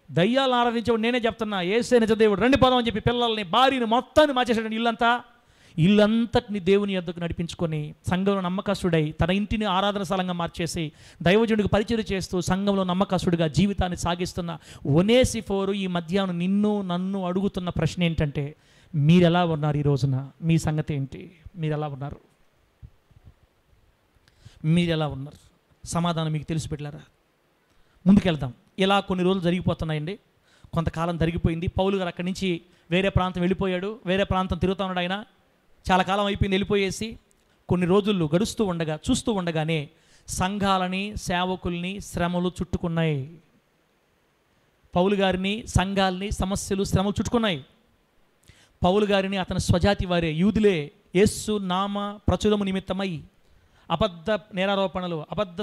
దయ్యాలను ఆరాధించేవాడు నేనే చెప్తున్నా, యేసయ్య నిజ దేవుడు, రండి పోదాం అని చెప్పి పిల్లల్ని, భార్యని మొత్తాన్ని మార్చేసాడు. ఇల్లంతటిని దేవుని యొద్దకు నడిపించుకొని సంఘంలో నమ్మకస్తుడై తన ఇంటిని ఆరాధన స్థలంగా మార్చేసి దైవజనుడికి పరిచయం చేస్తూ సంఘంలో నమ్మకస్తుడిగా జీవితాన్ని సాగిస్తున్న ఒనేసిఫోరు ఈ మధ్యాహ్నం నిన్ను నన్ను అడుగుతున్న ప్రశ్న ఏంటంటే, మీరెలా ఉన్నారు? ఈ రోజున మీ సంగతి ఏంటి? మీరెలా ఉన్నారు? సమాధానం మీకు తెలిసి పెట్టారా? ముందుకెళ్దాం. ఇలా కొన్ని రోజులు జరిగిపోతున్నాయండి. కొంతకాలం జరిగిపోయింది. పౌలు గారు అక్కడి నుంచి వేరే ప్రాంతం వెళ్ళిపోయాడు. వేరే ప్రాంతం తిరుగుతూ ఉన్నాడు. ఆయన చాలా కాలం అయిపోయింది వెళ్ళిపోయేసి. కొన్ని రోజులు గడుస్తూ ఉండగా చూస్తూ ఉండగానే సంఘాలని, సేవకుల్ని శ్రమలు చుట్టుకున్నాయి. పౌలు గారిని, సంఘాలని సమస్యలు, శ్రమలు చుట్టుకున్నాయి. పౌలు గారిని అతని స్వజాతి వారే, యూదులే, యేసు నామ ప్రచురము నిమిత్తమై అబద్ధ నేరారోపణలు, అబద్ధ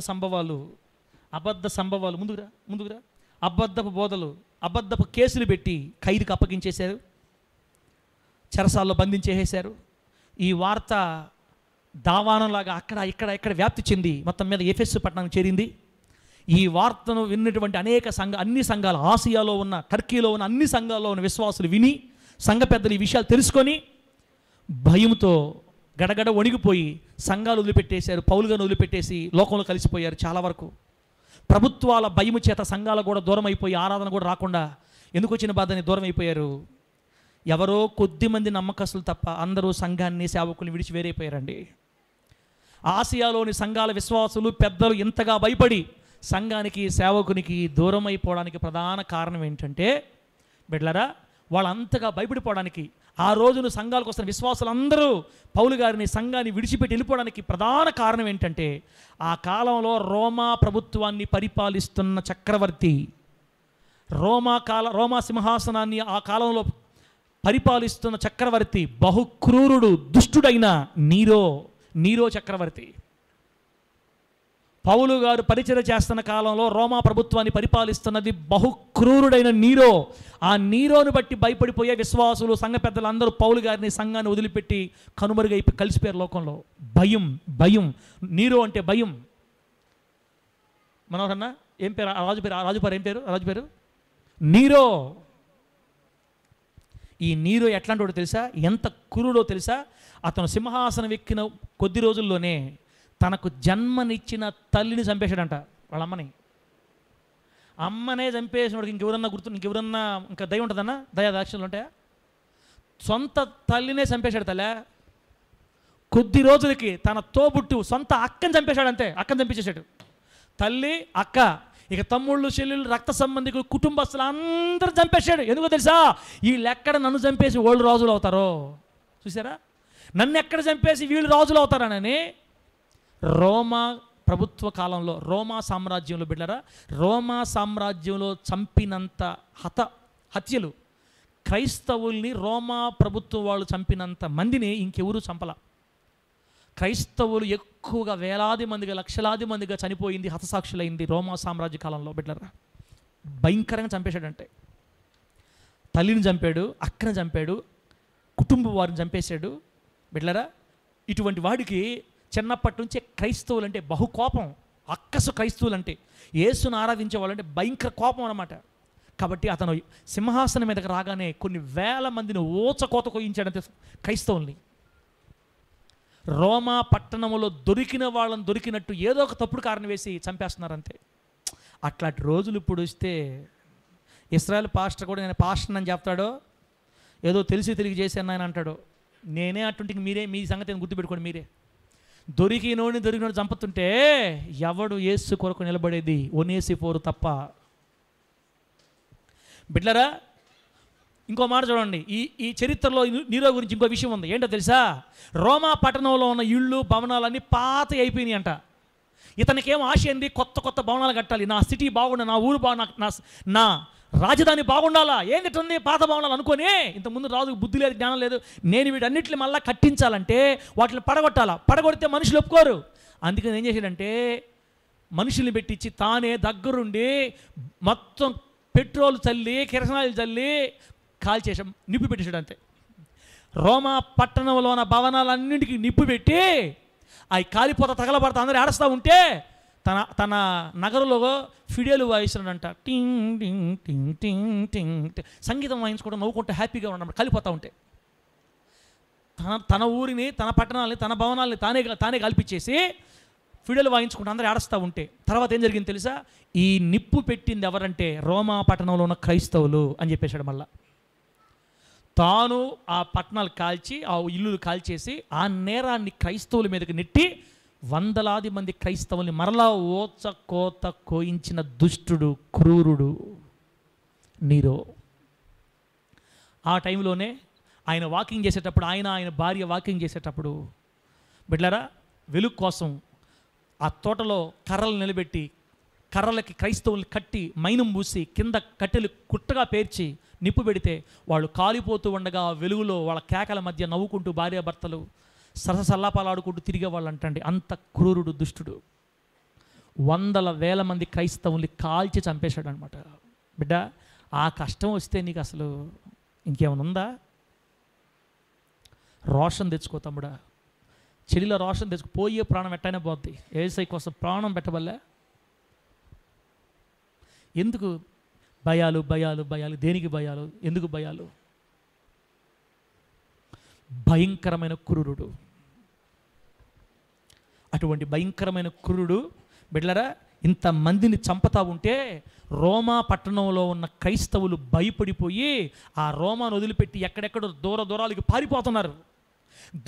సంభవాలు ముందుకురా అబద్ధపు బోధలు, అబద్ధపు కేసులు పెట్టి ఖైదుకు అప్పగించేశారు, చెరసాల్లో బంధించేసేశారు. ఈ వార్త దావానంలాగా అక్కడ ఇక్కడ వ్యాప్తి చెంది మొత్తం మీద ఎఫెసు పట్టణానికి చేరింది. ఈ వార్తను విన్నటువంటి అన్ని సంఘాలు, ఆసియాలో ఉన్న, టర్కీలో ఉన్న అన్ని సంఘాల్లో ఉన్న విశ్వాసులు విని, సంఘ పెద్దలు ఈ విషయాలు తెలుసుకొని భయంతో గడగడ వణిగిపోయి సంఘాలు వదిలిపెట్టేశారు. పౌలు గారిని వదిలిపెట్టేసి లోకంలో కలిసిపోయారు. చాలా వరకు ప్రభుత్వాల భయము చేత సంఘాలు కూడా దూరం అయిపోయి, ఆరాధన కూడా రాకుండా ఎందుకు వచ్చిన బాధని దూరం అయిపోయారు. ఎవరో కొద్దిమంది నమ్మకస్తులు తప్ప అందరూ సంఘాన్ని, సేవకుల్ని విడిచి వేరైపోయారండి. ఆసియాలోని సంఘాల విశ్వాసులు, పెద్దలు ఇంతగా భయపడి సంఘానికి, సేవకునికి దూరం అయిపోవడానికి ప్రధాన కారణం ఏంటంటే, బిడ్డలారా, వాళ్ళంతగా భయపడిపోవడానికి, ఆ రోజున సంఘాలకు వస్తున్న విశ్వాసులందరూ పౌలు గారిని, సంఘాన్ని విడిచిపెట్టి వెళ్ళిపోవడానికి ప్రధాన కారణం ఏంటంటే, ఆ కాలంలో రోమా ప్రభుత్వాన్ని పరిపాలిస్తున్న చక్రవర్తి, రోమా సింహాసనాన్ని ఆ కాలంలో పరిపాలిస్తున్న చక్రవర్తి, బహుక్రూరుడు, దుష్టుడైన నీరో చక్రవర్తి. పౌలు గారు పరిచర్య చేస్తున్న కాలంలో రోమా ప్రభుత్వాన్ని పరిపాలిస్తున్నది బహుక్రూరుడైన నీరో. ఆ నీరోను బట్టి భయపడిపోయే విశ్వాసులు, సంఘ పెద్దలందరూ పౌలు గారిని, సంఘాన్ని వదిలిపెట్టి కనుమరుగైపోయి కలిసిపోయారు లోకంలో. భయం. నీరో అంటే భయం. మనోహరన్న ఏం పేరు? రాజు పేరు నీరో. ఈ నీరో ఎట్లాంటి వాడో తెలుసా? ఎంత క్రూరుడో తెలుసా? అతను సింహాసనం ఎక్కిన కొద్ది రోజుల్లోనే తనకు జన్మనిచ్చిన తల్లిని చంపేశాడంట, వాళ్ళ అమ్మని. అమ్మనే చంపేసినోడికి ఇంకెవరన్నా ఇంకా దయ ఉంటుందన్నా? దయా దాక్షలు ఉంటాయా? సొంత తల్లినే చంపేశాడు తల్లి. కొద్ది రోజులకి తన తోబుట్టు సొంత అక్కని చంపేశాడు, అంతే. అక్కని చంపించేశాడు. తల్లి, అక్క, ఇక తమ్ముళ్ళు, చెల్లెళ్ళు, రక్త సంబంధికులు, కుటుంబస్తులు అందరూ చంపేశాడు. ఎందుకో తెలుసా? వీళ్ళు ఎక్కడ నన్ను చంపేసి వాళ్ళు రాజులు అవుతారో చూసారా? నన్ను ఎక్కడ చంపేసి వీళ్ళు రాజులు అవుతారనని రోమా ప్రభుత్వ కాలంలో, రోమా సామ్రాజ్యంలో బిడ్డరా, రోమా సామ్రాజ్యంలో చంపినంత హత్యలు క్రైస్తవుల్ని రోమా ప్రభుత్వం వాళ్ళు చంపినంత మందిని ఇంకెవరూ చంపల. క్రైస్తవులు ఎక్కువగా వేలాది మందిగా, లక్షలాది మందిగా చనిపోయింది, హతసాక్షులైంది రోమా సామ్రాజ్య కాలంలో బిడ్డరా. భయంకరంగా చంపేశాడంటే తల్లిని చంపాడు, అక్కని చంపాడు, కుటుంబ వారిని చంపేశాడు బిడ్డరా. ఇటువంటి వాడికి చిన్నప్పటి నుంచే క్రైస్తవులు అంటే బహుకోపం. అక్కసు క్రైస్తవులు అంటే, యేసును ఆరాధించే వాళ్ళంటే భయంకర కోపం అన్నమాట. కాబట్టి అతను సింహాసనం మీదకి రాగానే కొన్ని వేల మందిని ఊచకోత కోయించాడంతే క్రైస్తవుల్ని. రోమా పట్టణంలో దొరికిన వాళ్ళని దొరికినట్టు ఏదో ఒక తప్పుడు కారణం వేసి చంపేస్తున్నారంతే. అట్లాంటి రోజులు ఇప్పుడు వస్తే ఇశ్రాయేల్ పాస్టర్ కూడా నేను పాస్టర్ అని చెప్తాడో, ఏదో తెలిసి చేశాను ఆయన అంటాడు. నేనే అటుంటికి మీరే మీ సంగతి గుర్తుపెట్టుకోండి. మీరే దొరికినోడు చంపుతుంటే ఎవడు యేసు కొరకు నిలబడేది? ఒనేసిఫోరు తప్ప బిడ్లరా. ఇంకో మాట చూడండి, ఈ చరిత్రలో నీరో గురించి ఇంకో విషయం ఉంది. ఏంటో తెలుసా? రోమా పట్టణంలో ఉన్న ఇళ్ళు, భవనాలన్నీ పాత అయిపోయినాయి అంట. ఇతనికేం ఆశ ఏంది? కొత్త కొత్త భవనాలు కట్టాలి, నా సిటీ బాగుండాలి, నా ఊరు నా రాజధాని బాగుండాలా. ఏంటి పాత భవనాలు అనుకొని, ఇంతకుముందు రాజుకు బుద్ధి లేదు, జ్ఞానం లేదు. నేను వీటన్నిటిని మళ్ళీ కట్టించాలంటే వాటిని పడగొట్టాలా. పడగొడితే మనుషులు ఒప్పుకోరు. అందుకని ఏం చేశాడంటే మనుషుల్ని పెట్టించి తానే దగ్గరుండి మొత్తం పెట్రోల్ చల్లి, కిరసనాయిలు చల్లి కాల్చేసాం, నిప్పు పెట్టేశాడు అంతే. రోమా పట్టణంలో ఉన్న భవనాలన్నింటికి నిప్పు పెట్టి అవి కాలిపోతా తగలబడతా అందరూ ఏడుస్తూ ఉంటే తన నగరంలో ఫిడేలు వాయిస్తున్నాడంట. టింగ్ టింగ్ టింగ్ టింగ్ టింగ్ సంగీతం వాయించుకోవడం, నవ్వుకుంటే హ్యాపీగా ఉండడం, కాలిపోతూ ఉంటే తన ఊరిని, తన పట్టణాలని, తన భవనాలని తానే కల్పించేసి ఫిడేలు వాయించుకుంటూ అందరూ ఏడుస్తూ ఉంటే తర్వాత ఏం జరిగింది తెలుసా? ఈ నిప్పు పెట్టింది ఎవరంటే రోమా పట్టణంలో ఉన్న క్రైస్తవులు అని చెప్పేశాడు. మళ్ళా తాను ఆ పట్టణాలు కాల్చి, ఆ ఇల్లులు కాల్చేసి ఆ నేరాన్ని క్రైస్తవుల మీదకి నెట్టి వందలాది మంది క్రైస్తవుల్ని మరలా కోత కోయించిన దుష్టుడు, క్రూరుడు నీరో. ఆ టైంలోనే ఆయన వాకింగ్ చేసేటప్పుడు, ఆయన భార్య వాకింగ్ చేసేటప్పుడు బిడ్డలారా, వెలుగు కోసం ఆ తోటలో కర్రలు నిలబెట్టి, కర్రలకి క్రైస్తవుల్ని కట్టి మైనం పూసి కింద కట్టెలు కుట్టగా పేర్చి నిప్పు పెడితే వాళ్ళు కాలిపోతూ ఉండగా వెలుగులో వాళ్ళ కేకల మధ్య నవ్వుకుంటూ భార్యాభర్తలు సరసల్లాపాలాడుకుంటూ తిరిగే వాళ్ళు అంటండి. అంత క్రూరుడు, దుష్టుడు. వందల వేల మంది క్రైస్తవుల్ని కాల్చి చంపేశాడు అనమాట. బిడ్డ, ఆ కష్టం వస్తే నీకు అసలు ఇంకేమైనా ఉందా? రోషం తెచ్చుకో తమ్ముడా, చెల్లిలో రోషం తెచ్చుకో. పోయే ప్రాణం ఎట్టయినా పోద్ది, యేసయ్య కోసం ప్రాణం పెట్టబల్లే. ఎందుకు భయాలు భయాలు భయాలు? దేనికి భయాలు? ఎందుకు భయాలు? భయంకరమైన క్రూరుడు. అటువంటి భయంకరమైన క్రూరుడు బిడ్డలారా ఇంతమందిని చంపుతా ఉంటే రోమా పట్టణంలో ఉన్న క్రైస్తవులు భయపడిపోయి ఆ రోమాను వదిలిపెట్టి ఎక్కడెక్కడో దూరాలకి పారిపోతున్నారు.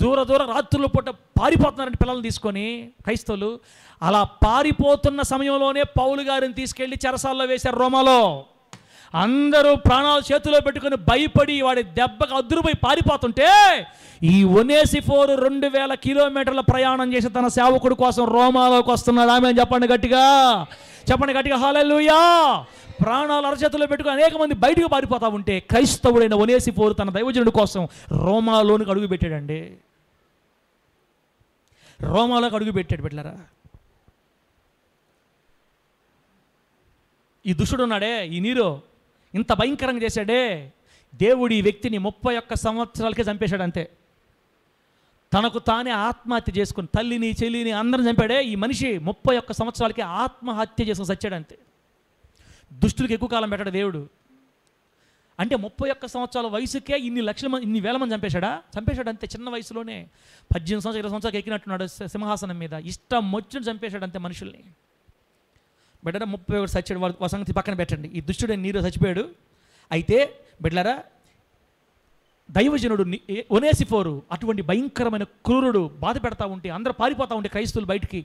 దూర రాత్రుల పూట పారిపోతున్నారంటే పిల్లల్ని తీసుకొని క్రైస్తవులు. అలా పారిపోతున్న సమయంలోనే పౌలు గారిని తీసుకెళ్ళి చెరసాల్లో వేశారు రోమాలో. అందరూ ప్రాణాలు చేతిలో పెట్టుకుని భయపడి వాడి దెబ్బకు అదురుపోయి పారిపోతుంటే ఈ ఒనేసిఫోరు 2000 కిలోమీటర్ల ప్రయాణం చేసి తన సేవకుడి కోసం రోమాలోకి వస్తున్నాడు. ఆమె చెప్పండి గట్టిగా, హల్లెలూయా. ప్రాణాలు అరచేతిలో పెట్టుకుని అనేక మంది బయటకు పారిపోతా ఉంటే క్రైస్తవుడైన ఒనేసిఫోరు తన దైవజనుడి కోసం రోమాలోనికి అడుగు పెట్టాడండి. రోమాలోకి అడుగు పెట్టాడు. బిడ్డలారా, ఈ దుష్టుడు ఉన్నాడే, ఈ నీరో ఇంత భయంకరంగా చేశాడే. దేవుడు ఈ వ్యక్తిని 31 సంవత్సరాలకే చంపేశాడు అంతే. తనకు తానే ఆత్మహత్య చేసుకుని తల్లిని, చెల్లిని అందరం చంపాడే. ఈ మనిషి 31 సంవత్సరాలకే ఆత్మహత్య చేసుకుని చచ్చాడు అంతే. దుష్టులకు ఎక్కువ కాలం పెట్టాడు దేవుడు. అంటే 31 సంవత్సరాల వయసుకే ఇన్ని వేల మంది చంపేశాడు అంతే. చిన్న వయసులోనే 18 సంవత్సరాలు 20 సంవత్సరాలు ఎక్కినట్టున్నాడు సింహాసనం మీద. ఇష్టం వచ్చిన చంపేశాడు అంతే మనుషుల్ని. బిడ్డరా 31 చచ్చాడు, వాళ్ళ సంగతి పక్కన పెట్టండి. ఈ దుష్టుడు నీరో చచ్చిపోయాడు. అయితే బిడ్డలారా, దైవజనుడు ఒనేసిఫోరు అటువంటి భయంకరమైన క్రూరుడు బాధ పెడతా ఉంటే, అందరూ పారిపోతూ ఉంటే క్రైస్తవులు బయటికి,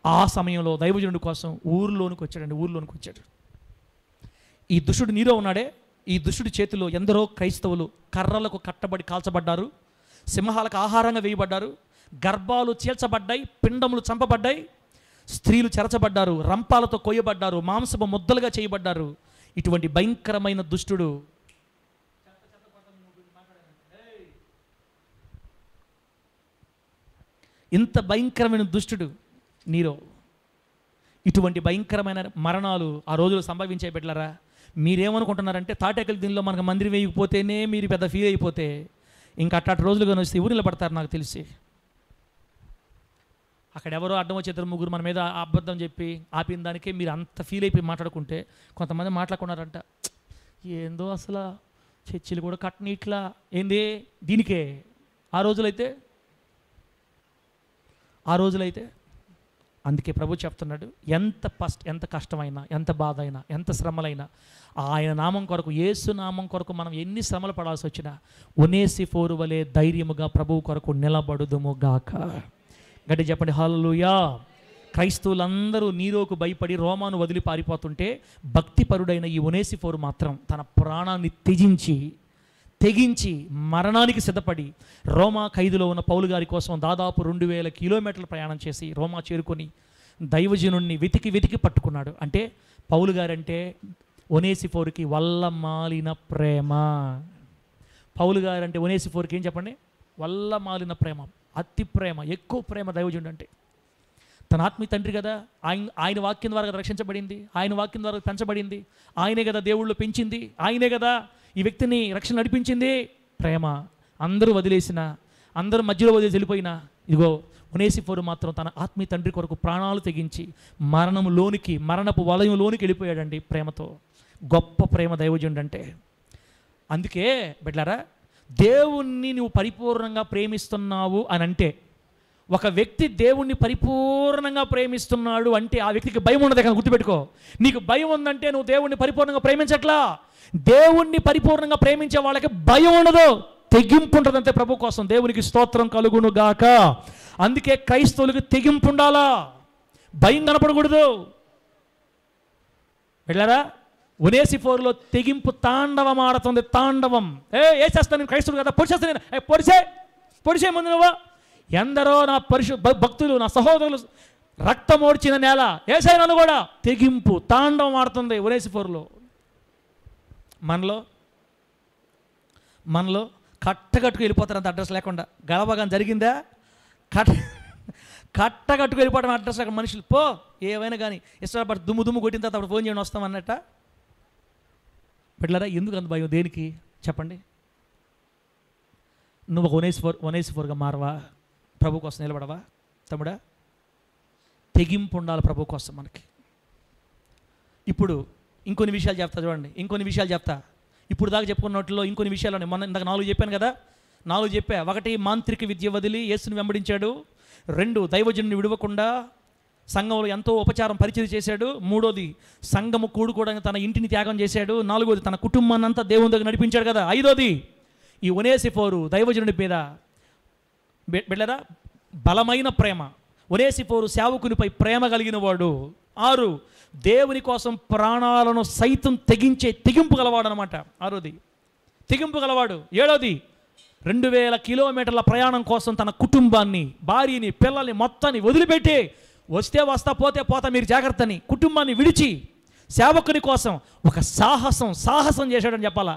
ఆ సమయంలో దైవజనుడి కోసం ఊరిలోనికి వచ్చాడు. ఈ దుష్టుడు నీరో ఉన్నాడే, ఈ దుష్టుడి చేతిలో ఎందరో క్రైస్తవులు కర్రలకు కట్టబడి కాల్చబడ్డారు, సింహాలకు ఆహారంగా వేయబడ్డారు, గర్భాలు చీల్చబడ్డాయి, పిండములు చంపబడ్డాయి, స్త్రీలు చెరచబడ్డారు, రంపాలతో కొయ్యబడ్డారు, మాంసపు ముద్దలుగా చేయబడ్డారు. ఇటువంటి భయంకరమైన దుష్టుడు ఇంత భయంకరమైన దుష్టుడు నీరో. ఇటువంటి భయంకరమైన మరణాలు ఆ రోజులు సంభవించే బిడ్డలారా. మీరేమనుకుంటున్నారంటే తాటేకల దీనిలో మనకు మందిరం వేయకపోతేనే మీరు పెద్ద ఫీల్ అయిపోతే ఇంకా అట్లాంటి రోజులుగా వస్తే ఊరిలో పడతారు. నాకు తెలిసి అక్కడ ఎవరో అడ్డం వచ్చే 2-3 మన మీద అబద్ధం చెప్పి ఆపిన దానికే మీరు అంత ఫీల్ అయిపోయి మాట్లాడుకుంటే, కొంతమంది మాట్లాడుకున్నారంట, ఏందో అసలు చర్చిలు కూడా కట్టని ఇట్లా ఏంది దీనికే. ఆ రోజులైతే అందుకే ప్రభు చెప్తున్నాడు, ఎంత కష్టమైనా, ఎంత బాధ అయినా, ఎంత శ్రమలైనా ఆయన నామం కొరకు, యేసు నామం కొరకు మనం ఎన్ని శ్రమలు పడాల్సి వచ్చినా ఒనేసిఫోరు వలె ధైర్యముగా ప్రభువు కొరకు నిలబడుదుము గాక. గట్టి చెప్పండి హల్లెలూయా. క్రైస్తవులందరూ నీరోకు భయపడి రోమాను వదిలి పారిపోతుంటే, భక్తిపరుడైన ఈ ఒనేసిఫోరు మాత్రం తన ప్రాణాన్ని తెగించి మరణానికి సిద్ధపడి రోమా ఖైదులో ఉన్న పౌలు గారి కోసం దాదాపు 2000 కిలోమీటర్లు ప్రయాణం చేసి రోమా చేరుకొని దైవజనుణ్ణి వెతికి పట్టుకున్నాడు. అంటే పౌలు గారంటే ఒనేసిఫోరుకి వల్ల మాలిన ప్రేమ. పౌలు గారంటే ఒనేసిఫోరుకి ఏం చెప్పండి? వల్ల మాలిన ప్రేమ, అతి ప్రేమ, ఎక్కువ ప్రేమ దైవజనుడు అంటే. తన ఆత్మీయ తండ్రి కదా, ఆయన వాక్యం ద్వారా రక్షించబడింది, ఆయన వాక్యం ద్వారా పెంచబడింది, ఆయనే కదా దేవుళ్ళు పెంచింది, ఆయనే కదా ఈ వ్యక్తిని రక్షణ నడిపించింది. ప్రేమ అందరూ వదిలేసిన, అందరూ మధ్యలో వదిలేసి వెళ్ళిపోయినా, ఇదిగో ఒనేసిఫోరు మాత్రం తన ఆత్మీయ తండ్రి కొరకు ప్రాణాలు తెగించి మరణపు వలయంలోనికి వెళ్ళిపోయాడండి ప్రేమతో. గొప్ప ప్రేమ దైవజనుడు అంటే. అందుకే బిడ్డలారా, దేవుణ్ణి నువ్వు పరిపూర్ణంగా ప్రేమిస్తున్నావు అని అంటే, ఒక వ్యక్తి దేవుణ్ణి పరిపూర్ణంగా ప్రేమిస్తున్నాడు అంటే ఆ వ్యక్తికి భయం ఉండదు. కానీ గుర్తుపెట్టుకో, నీకు భయం ఉందంటే నువ్వు దేవుణ్ణి పరిపూర్ణంగా ప్రేమించట్లా. దేవుణ్ణి పరిపూర్ణంగా ప్రేమించే వాళ్ళకి భయం ఉండదు, తెగింపు ఉంటుంది అంతే ప్రభు కోసం. దేవునికి స్తోత్రం కలుగును గాక. అందుకే క్రైస్తవులకు తెగింపు ఉండాలా, భయం కనపడకూడదు. వెళ్ళారా, ఒనేసిఫోరులో తెగింపు తాండవం ఆడుతుంది, తాండవం. వేసేస్తాను నేను క్రైస్తవుడు కదా, పొడిచేస్తాను, పొడిసే ముందు నువ్వు. ఎందరో నా భక్తులు, నా సహోదరులు రక్తం ఓడ్చిన నేల, ఏసైనాను కూడా తెగింపు తాండవం ఆడుతుంది ఒనేసిఫోరులో. మనలో కట్టగట్టుకు వెళ్ళిపోతారు అంత అడ్రస్ లేకుండా. గలభాగం జరిగిందా, కట్టగట్టుకు వెళ్ళిపోవడం అడ్రస్ లేకుండా. మనుషులు పో ఏమైనా కానీ ఇష్టపడి దుమ్ము కొట్టిన తర్వాత అప్పుడు ఫోన్ చేయడం వస్తాం అన్నట్ట. పెట్టారా, ఎందుకు అంత భయం, దేనికి చెప్పండి? నువ్వు ఒనేసిఫోరుగా మారవా? ప్రభు కోసం నిలబడవా తమ్ముడా? తెగింపు ఉండాలి ప్రభు కోసం మనకి. ఇప్పుడు ఇంకొన్ని విషయాలు చెప్తా చూడండి, ఇప్పుడు దాకా చెప్పుకున్నట్లో ఇంకొన్ని విషయాలు ఉన్నాయి. ఇందాక 4 చెప్పాను కదా, 4 చెప్పా. 1 మాంత్రిక విద్య వదిలి యేసుని వెంబడించాడు. 2 దైవజనుని విడవకుండా సంఘంలో ఎంతో ఉపచారం పరిచయం చేశాడు. 3వది సంఘము కూడుకోవడానికి తన ఇంటిని త్యాగం చేశాడు. 4వది తన కుటుంబాన్ని అంతా దేవుని దగ్గర నడిపించాడు కదా. 5వది ఈ ఒనేసిఫోరు దైవజనుడి మీద బిడ్డలారా బలమైన ప్రేమ. ఒనేసిఫోరు సేవకునిపై ప్రేమ కలిగిన వాడు. 6 దేవుని కోసం ప్రాణాలను సైతం తెగింపు గలవాడు అనమాట. 6వది తెగింపు గలవాడు. 7వది 2000 కిలోమీటర్ల ప్రయాణం కోసం తన కుటుంబాన్ని, భార్యని, పిల్లల్ని మొత్తాన్ని వదిలిపెట్టి, వస్తే వస్తా పోతే పోతా మీరు జాగ్రత్తని, కుటుంబాన్ని విడిచి సేవకుని కోసం ఒక సాహసం చేశాడని చెప్పాలా.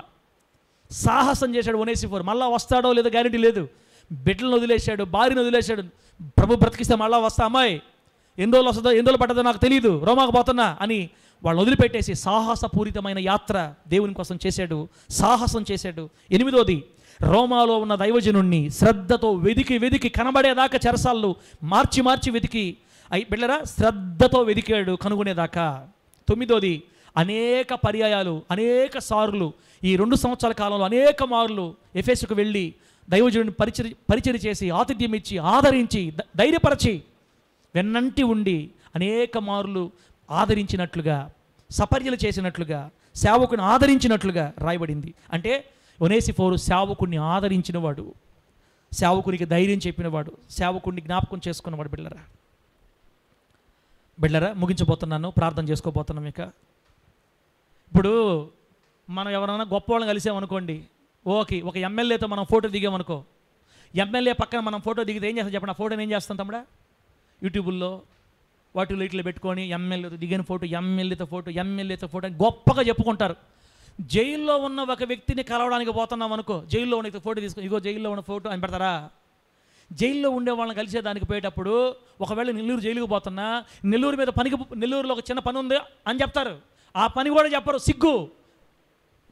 సాహసం చేశాడు ఒనేసిఫోరు. మళ్ళా వస్తాడో లేదో గ్యారెంటీ లేదు. బిడ్డలను వదిలేశాడు, భార్యను వదిలేశాడు. ప్రభు బ్రతికిస్తే మళ్ళా వస్తా, అమ్మాయి ఎన్ని రోజులు పడ్డదో నాకు తెలియదు, రోమాకు పోతున్నా అని వాళ్ళని వదిలిపెట్టేసి సాహసపూరితమైన యాత్ర దేవుని కోసం చేశాడు, సాహసం చేశాడు. 8వది రోమాలో ఉన్న దైవజనుణ్ణి శ్రద్ధతో వెదికి కనబడేదాకా చెరసాల్లో మార్చి వెతికి బిడ్డరా శ్రద్ధతో వెతికాడు కనుగొనేదాకా. 9వది అనేక పర్యాయాలు, అనేక సార్లు ఈ 2 సంవత్సరాల కాలంలో అనేక మార్లు ఎఫెసుకు వెళ్ళి దైవజనుడిని పరిచర్య చేసి, ఆతిథ్యం ఇచ్చి, ఆదరించి, ధైర్యపరచి, వెన్నంటి ఉండి అనేక మార్లు ఆదరించినట్లుగా, సపర్యలు చేసినట్లుగా, సేవకుని ఆదరించినట్లుగా రాయబడింది. అంటే ఒనేసిఫోరు సేవకుడిని ఆదరించినవాడు, సేవకునికి ధైర్యం చెప్పినవాడు, సేవకుడిని జ్ఞాపకం చేసుకున్నవాడు. బిడ్డరా ముగించబోతున్నాను, ప్రార్థన చేసుకోబోతున్నాం. ఇక ఇప్పుడు మనం ఎవరైనా గొప్ప వాళ్ళని కలిసామనుకోండి, ఓకే, ఒక ఎమ్మెల్యేతో మనం ఫోటో దిగామనుకో, ఎమ్మెల్యే పక్కన మనం ఫోటో దిగితే ఏం చేస్తాం చెప్పండి? ఆ ఫోటోని ఏం చేస్తాం తమ్ముడా? యూట్యూబుల్లో వాటిలో ఇట్లా పెట్టుకొని ఎమ్మెల్యేతో దిగిన ఫోటో, ఎమ్మెల్యేతో ఫోటో అని గొప్పగా చెప్పుకుంటారు. జైల్లో ఉన్న ఒక వ్యక్తిని కలవడానికి పోతున్నాం అనుకో, జైల్లో ఉన్న ఫోటో తీసుకొని, ఇగో జైల్లో ఉన్న ఫోటో అని పెడతారా? జైల్లో ఉండే వాళ్ళని కలిసేదానికి పోయేటప్పుడు ఒకవేళ నెల్లూరు జైలుకి పోతున్నా, నెల్లూరు మీద నెల్లూరులో ఒక చిన్న పని ఉంది అని చెప్తారు. ఆ పని కూడా చెప్పరు, సిగ్గు.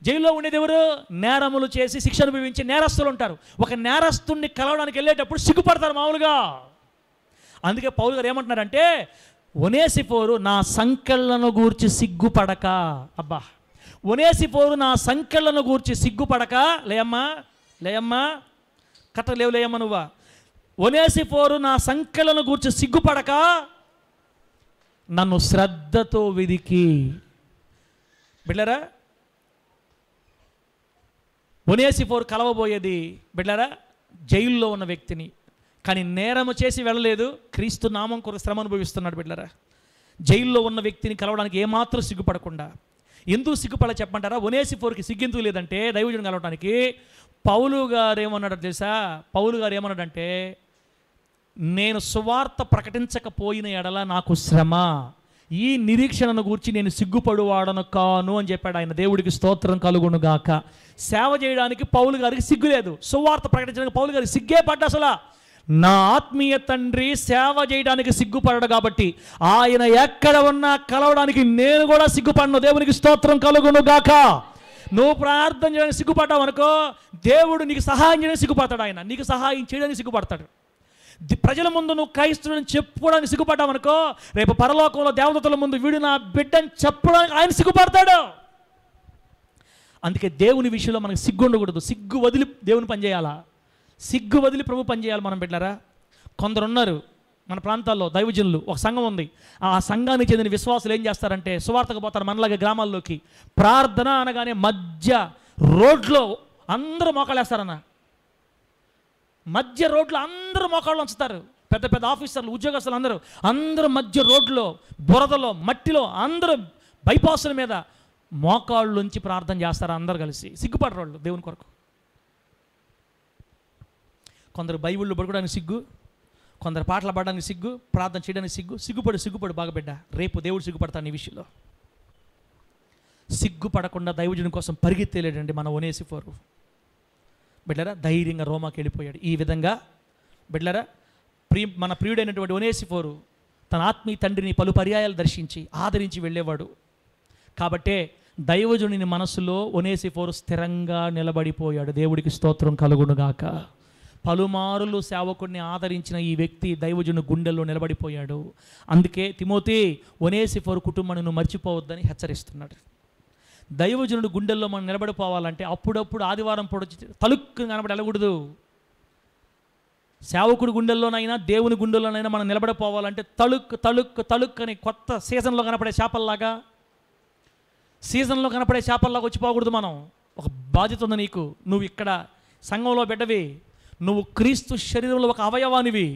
జైల్లో ఉండేది ఎవరు? నేరములు చేసి శిక్ష అనుభవించి నేరస్తులు ఉంటారు. ఒక నేరస్తుడిని కలవడానికి వెళ్ళేటప్పుడు సిగ్గుపడతారు మామూలుగా. అందుకే పౌలు గారు ఏమంటున్నారంటే, ఒనేసిఫోరు నా సంకెళ్లను గూర్చి సిగ్గుపడక, అబ్బా, ఒనేసిఫోరు నా సంకెళ్లను గూర్చి సిగ్గుపడక, లేయమ్మా కట్టలేవు, లేయమ్మ నువ్వా, ఒనేసిఫోరు నా సంకెళ్లను గూర్చి సిగ్గుపడక నన్ను శ్రద్ధతో వెదికి. బిడ్డరా, ఒనేసిఫోరు కలవబోయేది బిడ్డరా జైల్లో ఉన్న వ్యక్తిని, కానీ నేరము చేసి వెళ్ళలేదు, క్రీస్తు నామం కొరకు శ్రమ అనుభవిస్తున్నాడు. బిడ్డరా, జైల్లో ఉన్న వ్యక్తిని కలవడానికి ఏమాత్రం సిగ్గుపడకుండా. ఎందుకు సిగ్గుపడ చెప్పంటారా? ఒనేసిఫోరుకి సిగ్గెందుకు లేదంటే, దైవజనుని కలవడానికి పౌలు గారు ఏమన్నాడు తెలుసా? పౌలు గారు ఏమన్నాడంటే, నేను సువార్త ప్రకటించకపోయిన ఎడల నాకు శ్రమ, ఈ నిరీక్షణను గూర్చి నేను సిగ్గుపడువాడను కాను అని చెప్పాడు ఆయన. దేవుడికి స్తోత్రం కలుగును గాక. సేవ చేయడానికి పౌలు గారికి సిగ్గు లేదు, సువార్త ప్రకటించడానికి పౌలు గారికి సిగ్గే పడ్డ. అసలు నా ఆత్మీయ తండ్రి సేవ చేయడానికి సిగ్గుపడడు కాబట్టి ఆయన ఎక్కడ ఉన్నా కలవడానికి నేను కూడా సిగ్గుపడను. దేవునికి స్తోత్రం కలుగును గాక. నువ్వు ప్రార్థన చేయడానికి సిగ్గుపడ్డావు అనుకో, దేవుడు నీకు సహాయం చేయడానికి సిగ్గుపడతాడు. ఆయన నీకు సహాయం చేయడానికి సిగ్గుపడతాడు. ప్రజల ముందు నువ్వు క్రైస్తవుని చెప్పుకోవడానికి సిగ్గుపడ్డావు అనుకో, రేపు పరలోకంలో దేవదూతల ముందు వీడు నా బిడ్డని చెప్పడానికి ఆయన సిగ్గుపడతాడు. అందుకే దేవుని విషయంలో మనకు సిగ్గు ఉండకూడదు. సిగ్గు వదిలి దేవుని పనిచేయాలా? సిగ్గు వదిలి ప్రభు పనిచేయాలి మనం. బిడ్డలారా, కొందరు ఉన్నారు మన ప్రాంతాల్లో దైవజనులు, ఒక సంఘం ఉంది. ఆ సంఘానికి చెందిన విశ్వాసులు ఏం చేస్తారంటే, సువార్తకు పోతారు మనలాగే గ్రామాల్లోకి. ప్రార్థన అనగానే మధ్య రోడ్లో అందరూ మోకాళ్ళేస్తారన్న, మధ్య రోడ్లో అందరూ మోకాళ్ళు ఉంచుతారు. పెద్ద పెద్ద ఆఫీసర్లు, ఉద్యోగస్తులు అందరూ మధ్య రోడ్లో, బురదలో, మట్టిలో అందరూ బైపాసుల మీద మోకాళ్ళు ఉంచి ప్రార్థన చేస్తారు అందరు కలిసి. సిగ్గుపడరు వాళ్ళు దేవుని కొరకు. కొందరు బైబిళ్ళు పడుకోవడానికి సిగ్గు, కొందరు పాటలు పాడడానికి సిగ్గు, ప్రార్థన చేయడానికి సిగ్గు. సిగ్గుపడు బాగా బిడ్డ, రేపు దేవుడు సిగ్గుపడతాను ఈ విషయంలో. సిగ్గుపడకుండా దైవజనుని కోసం పరిగెత్తేలేడండి మన ఒనేసిఫోరు. బిడ్డరా, ధైర్యంగా రోమాకి వెళ్ళిపోయాడు. ఈ విధంగా బిడ్డరా, మన ప్రియుడైనటువంటి ఒనేసిఫోరు తన ఆత్మీయ తండ్రిని పలు పర్యాయాలు దర్శించి ఆదరించి వెళ్ళేవాడు. కాబట్టే దైవజనుని మనసులో ఒనేసిఫోరు స్థిరంగా నిలబడిపోయాడు. దేవుడికి స్తోత్రం కలుగునుగాక. పలుమారులు సేవకుడిని ఆదరించిన ఈ వ్యక్తి దైవజనుని గుండెల్లో నిలబడిపోయాడు. అందుకే తిమోతి, ఒనేసిఫోరు కుటుంబాన్ని నువ్వు మర్చిపోవద్దని హెచ్చరిస్తున్నాడు. దైవజనుడు గుండెల్లో మనం నిలబడిపోవాలంటే అప్పుడప్పుడు ఆదివారం పొడిచి తలుక్కు కనబడి వెళ్ళకూడదు. సేవకుడి గుండెల్లోనైనా దేవుని గుండెల్లోనైనా మనం నిలబడిపోవాలంటే తలుక్ అని కొత్త సీజన్లో కనపడే చేపల్లాగా వచ్చిపోకూడదు. మనం ఒక బాధ్యత ఉంది నీకు. నువ్వు ఇక్కడ సంఘంలో బిడ్డవి, నువ్వు క్రీస్తు శరీరంలో ఒక అవయవానివి.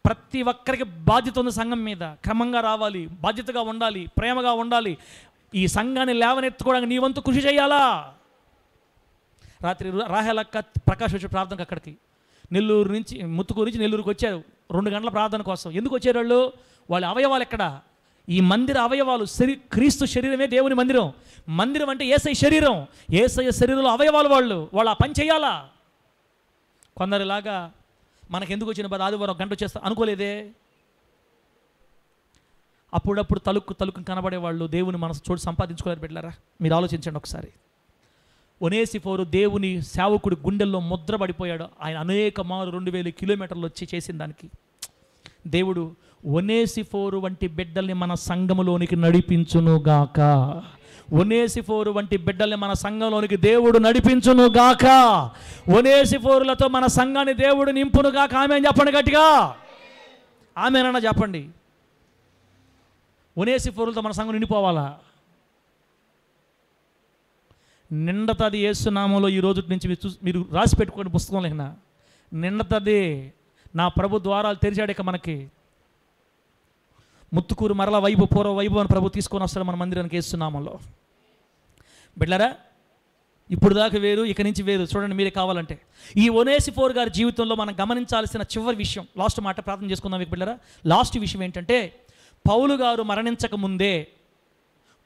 ప్రతి ఒక్కరికి బాధ్యత ఉంది సంఘం మీద. క్రమంగా రావాలి, బాధ్యతగా ఉండాలి, ప్రేమగా ఉండాలి. ఈ సంఘాన్ని లేవనెత్తుకోవడానికి నీ వంతు కృషి చేయాలా. రాత్రి రాహేలక్క ప్రకాష్ వచ్చే ప్రార్థనకు అక్కడికి నెల్లూరు నుంచి, ముత్తుకూరు నుంచి నెల్లూరుకి వచ్చారు 2 గంటల ప్రార్థన కోసం. ఎందుకు వచ్చారు వాళ్ళు? వాళ్ళ అవయవాలు ఎక్కడ? ఈ మందిర అవయవాలు. క్రీస్తు శరీరమే దేవుని మందిరం. మందిరం అంటే యేసయ్య శరీరం. యేసయ్య శరీరంలో అవయవాలు వాళ్ళు ఆ పని చేయాలా. కొందరిలాగా మనకెందుకు వచ్చిన బాధ, ఆదివారం 1 గంట వచ్చేస్తా అనుకోలేదే. అప్పుడప్పుడు తలుక్కు కనబడేవాళ్ళు దేవుని మనసు చోటు సంపాదించుకోలేరు. బిడ్డలారా, మీరు ఆలోచించండి ఒకసారి. ఒనేసిఫోరు దేవుని సేవకుడి గుండెల్లో ముద్ర పడిపోయాడు. ఆయన అనేక మారు 2000 కిలోమీటర్లు వచ్చి చేసిన దానికి దేవుడు ఒనేసిఫోరు వంటి బిడ్డల్ని మన సంఘములోనికి నడిపించునుగాక. ఒనేసిఫోరు వంటి బిడ్డల్ని మన సంఘంలోనికి దేవుడు నడిపించునుగాక. ఒనేసిఫోరులతో మన సంఘాన్ని దేవుడు నింపునుగాక. ఆమె చెప్పండి గట్టిగా, ఆమెనన్నా చెప్పండి. ఒనేసిఫోరులతో మన సంఘం నిండిపోవాలా? నిండతది యేసునామంలో. ఈ రోజు నుంచి మీరు రాసి పెట్టుకోండి పుస్తకం లేకనా, నిండతది. నా ప్రభు ద్వారాలు తెరిచాడు. ఇక మనకి ముత్తుకూరు మరల వైభవ పూర్వ వైభవాన్ని ప్రభు తీసుకొని వస్తాడు మన మందిరానికి యేసునామంలో. బిడ్డలారా, ఇప్పుడు దాకా వేరు, ఇక నుంచి వేరు. చూడండి మీరే కావాలంటే. ఈ ఒనేసిఫోరు గారి జీవితంలో మనం గమనించాల్సిన చివరి విషయం, లాస్ట్ మాట ప్రార్థన చేసుకుందాం బిడ్డలారా. లాస్ట్ విషయం ఏంటంటే, పౌలు గారు మరణించక ముందే,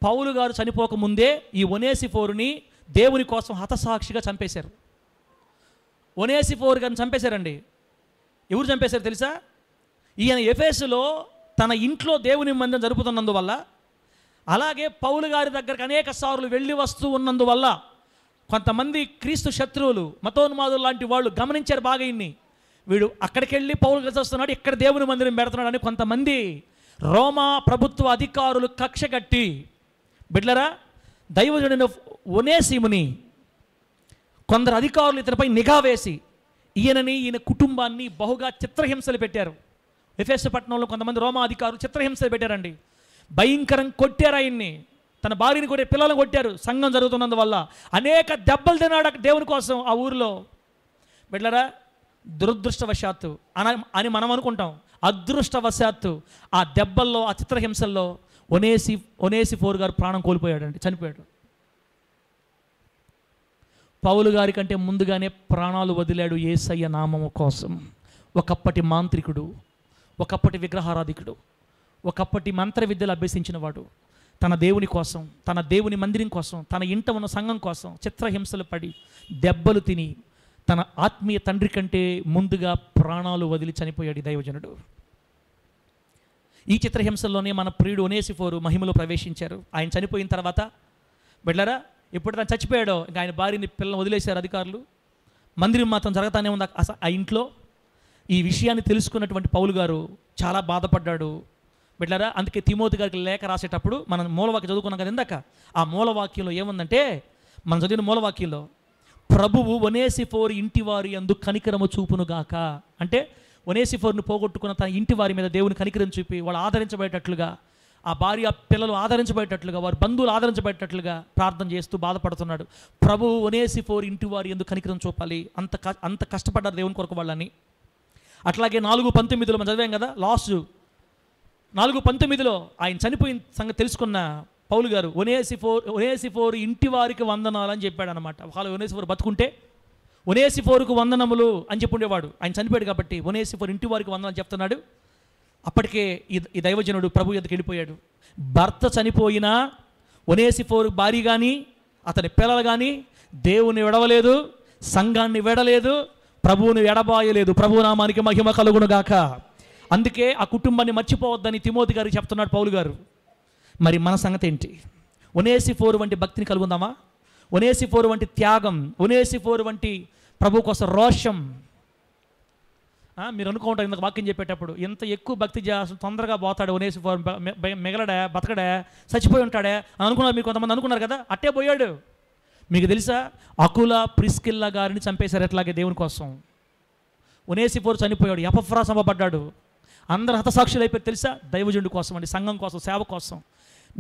పౌలు గారు చనిపోకముందే ఈ ఒనేసిఫోరుని దేవుని కోసం హతసాక్షిగా చంపేశారు. ఒనేసిఫోరు గారిని చంపేశారండి. ఎవరు చంపేశారు తెలుసా? ఈయన ఎఫెసులో తన ఇంట్లో దేవుని మందిరం జరుపుతున్నందువల్ల, అలాగే పౌలు గారి దగ్గరకు అనేక సార్లు వెళ్ళి వస్తూ ఉన్నందువల్ల కొంతమంది క్రీస్తు శత్రువులు, మతోన్మాదులు లాంటి వాళ్ళు గమనించారు బాగా. ఇన్ని వీడు అక్కడికి వెళ్ళి పౌలు కలిసి వస్తున్నాడు, ఇక్కడ దేవుని మందిరం పెడుతున్నాడు అని కొంతమంది రోమా ప్రభుత్వ అధికారులు కక్ష కట్టి, బిడ్లరా, దైవజనుడైన ఒనేసిముని కొందరు అధికారులు ఇతనిపై నిఘా వేసి ఈయన కుటుంబాన్ని బహుగా చిత్రహింసలు పెట్టారు. ఎఫెసు పట్టణంలో కొంతమంది రోమా అధికారులు చిత్రహింసలు పెట్టారండి. భయంకరంగా కొట్టారు ఆయన్ని, తన భార్యని కొట్టారు, పిల్లలను కొట్టారు. సంఘం జరుగుతున్నందువల్ల అనేక దెబ్బలు తిన్నాడు దేవుని కోసం ఆ ఊరిలో. బిడ్డలారా, దురదృష్టవశాత్తు అని మనం అనుకుంటాం, అదృష్టవశాత్తు ఆ దెబ్బల్లో, ఆ చిత్రహింసల్లో ఒనేసిఫోరు గారు ప్రాణం కోల్పోయాడండి, చనిపోయాడు. పౌలు గారి కంటే ముందుగానే ప్రాణాలు వదిలాడు యేసయ్య నామము కోసం. ఒకప్పటి మాంత్రికుడు, ఒకప్పటి విగ్రహారాధికుడు, ఒకప్పటి మంత్ర విద్యలు అభ్యసించిన వాడు తన దేవుని కోసం, తన దేవుని మందిరం కోసం, తన ఇంట ఉన్న సంఘం కోసం చిత్రహింసలు పడి దెబ్బలు తిని తన ఆత్మీయ తండ్రి కంటే ముందుగా ప్రాణాలు వదిలి చనిపోయాడు దైవజనుడు. ఈ చిత్రహింసల్లోనే మన ప్రియుడు ఒనేసిఫోరు మహిమలో ప్రవేశించారు. ఆయన చనిపోయిన తర్వాత బిడ్డలారా, ఎప్పుడు తను చచ్చిపోయాడో ఇంకా ఆయన భార్యని పిల్లలు వదిలేశారు అధికారులు. మందిరం మాత్రం జరగతానే ఉంది ఆ ఇంట్లో. ఈ విషయాన్ని తెలుసుకున్నటువంటి పౌలు గారు చాలా బాధపడ్డాడు బిడ్డలారా. అందుకే తిమోతి గారికి లేఖ రాసేటప్పుడు మనం మూలవాక్యం చదువుకున్నాం కదా ఇందాక. ఆ మూలవాక్యంలో ఏముందంటే, మనం చదివిన మూలవాక్యంలో, ప్రభువు ఒనేసిఫోరు ఇంటివారి యందు కనికరము చూపునుగాక అంటే, ఒనేసిఫోరుని పోగొట్టుకున్న తన ఇంటి వారి మీద దేవుని కనికరం చూపి వాళ్ళు ఆదరించబడేటట్లుగా, ఆ భార్య పిల్లలు ఆదరించబడేటట్లుగా, వారి బంధువులు ఆదరించబడేటట్లుగా ప్రార్థన చేస్తూ బాధపడుతున్నాడు. ప్రభువు ఒనేసిఫోరు ఇంటి వారి యందు కనికరం చూపాలి, అంత కష్టపడ్డారు దేవుని కొరకు వాళ్ళని. అట్లాగే 4:19 మనం చదివాం కదా, లాస్ట్ 4:19 ఆయన చనిపోయిన సంగతి తెలుసుకున్న పౌలు గారు ఒనేసిఫోరు ఇంటి వారికి వందనాలు అని చెప్పాడు అనమాట. ఒకవేళ ఒనేసిఫోరు బతుకుంటే ఒనేసిఫోరుకు వందనములు అని చెప్పుండేవాడు. ఆయన చనిపోయాడు కాబట్టి ఒనేసిఫోరు ఇంటి వారికి వందనాలు చెప్తున్నాడు. అప్పటికే ఈ దైవజనుడు ప్రభు ఎదుకు వెళ్ళిపోయాడు. భర్త చనిపోయినా ఒనేసిఫోరు భార్య కానీ అతని పిల్లలు కానీ దేవుని విడవలేదు, సంఘాన్ని విడలేదు, ప్రభువుని ఎడబాయలేదు. ప్రభు నామానికి మహిమ కలుగునుగాక. అందుకే ఆ కుటుంబాన్ని మర్చిపోవద్దని తిమోతి గారికి చెప్తున్నాడు పౌలు గారు. మరి మన సంగతి ఏంటి? ఒనేసిఫోరు వంటి భక్తిని కలుగుందామా? ఒనేసిఫోరు వంటి త్యాగం, ఒనేసిఫోరు వంటి ప్రభు కోసం రోషం. మీరు అనుకుంటారు ఇంత వాక్యం చెప్పేటప్పుడు, ఎంత ఎక్కువ భక్తి చేయాల్సిన తొందరగా పోతాడు ఒనేసిఫోరు, మిగలడా, బతకడా, చచ్చిపోయి ఉంటాడా అని అనుకున్నారు. మీరు కొంతమంది అనుకున్నారు కదా, అట్టే పోయాడు. మీకు తెలుసా, అకుల ప్రిస్కిల్లా గారిని చంపేశారు ఎట్లాగే దేవుని కోసం. ఒనేసిఫోరు చనిపోయాడు, ఎపఫ్రా చంపబడ్డాడు. అందరు హతసాక్షులు అయిపోయి తెలుసా, దైవజనుడి కోసం అండి, సంఘం కోసం, సేవ కోసం.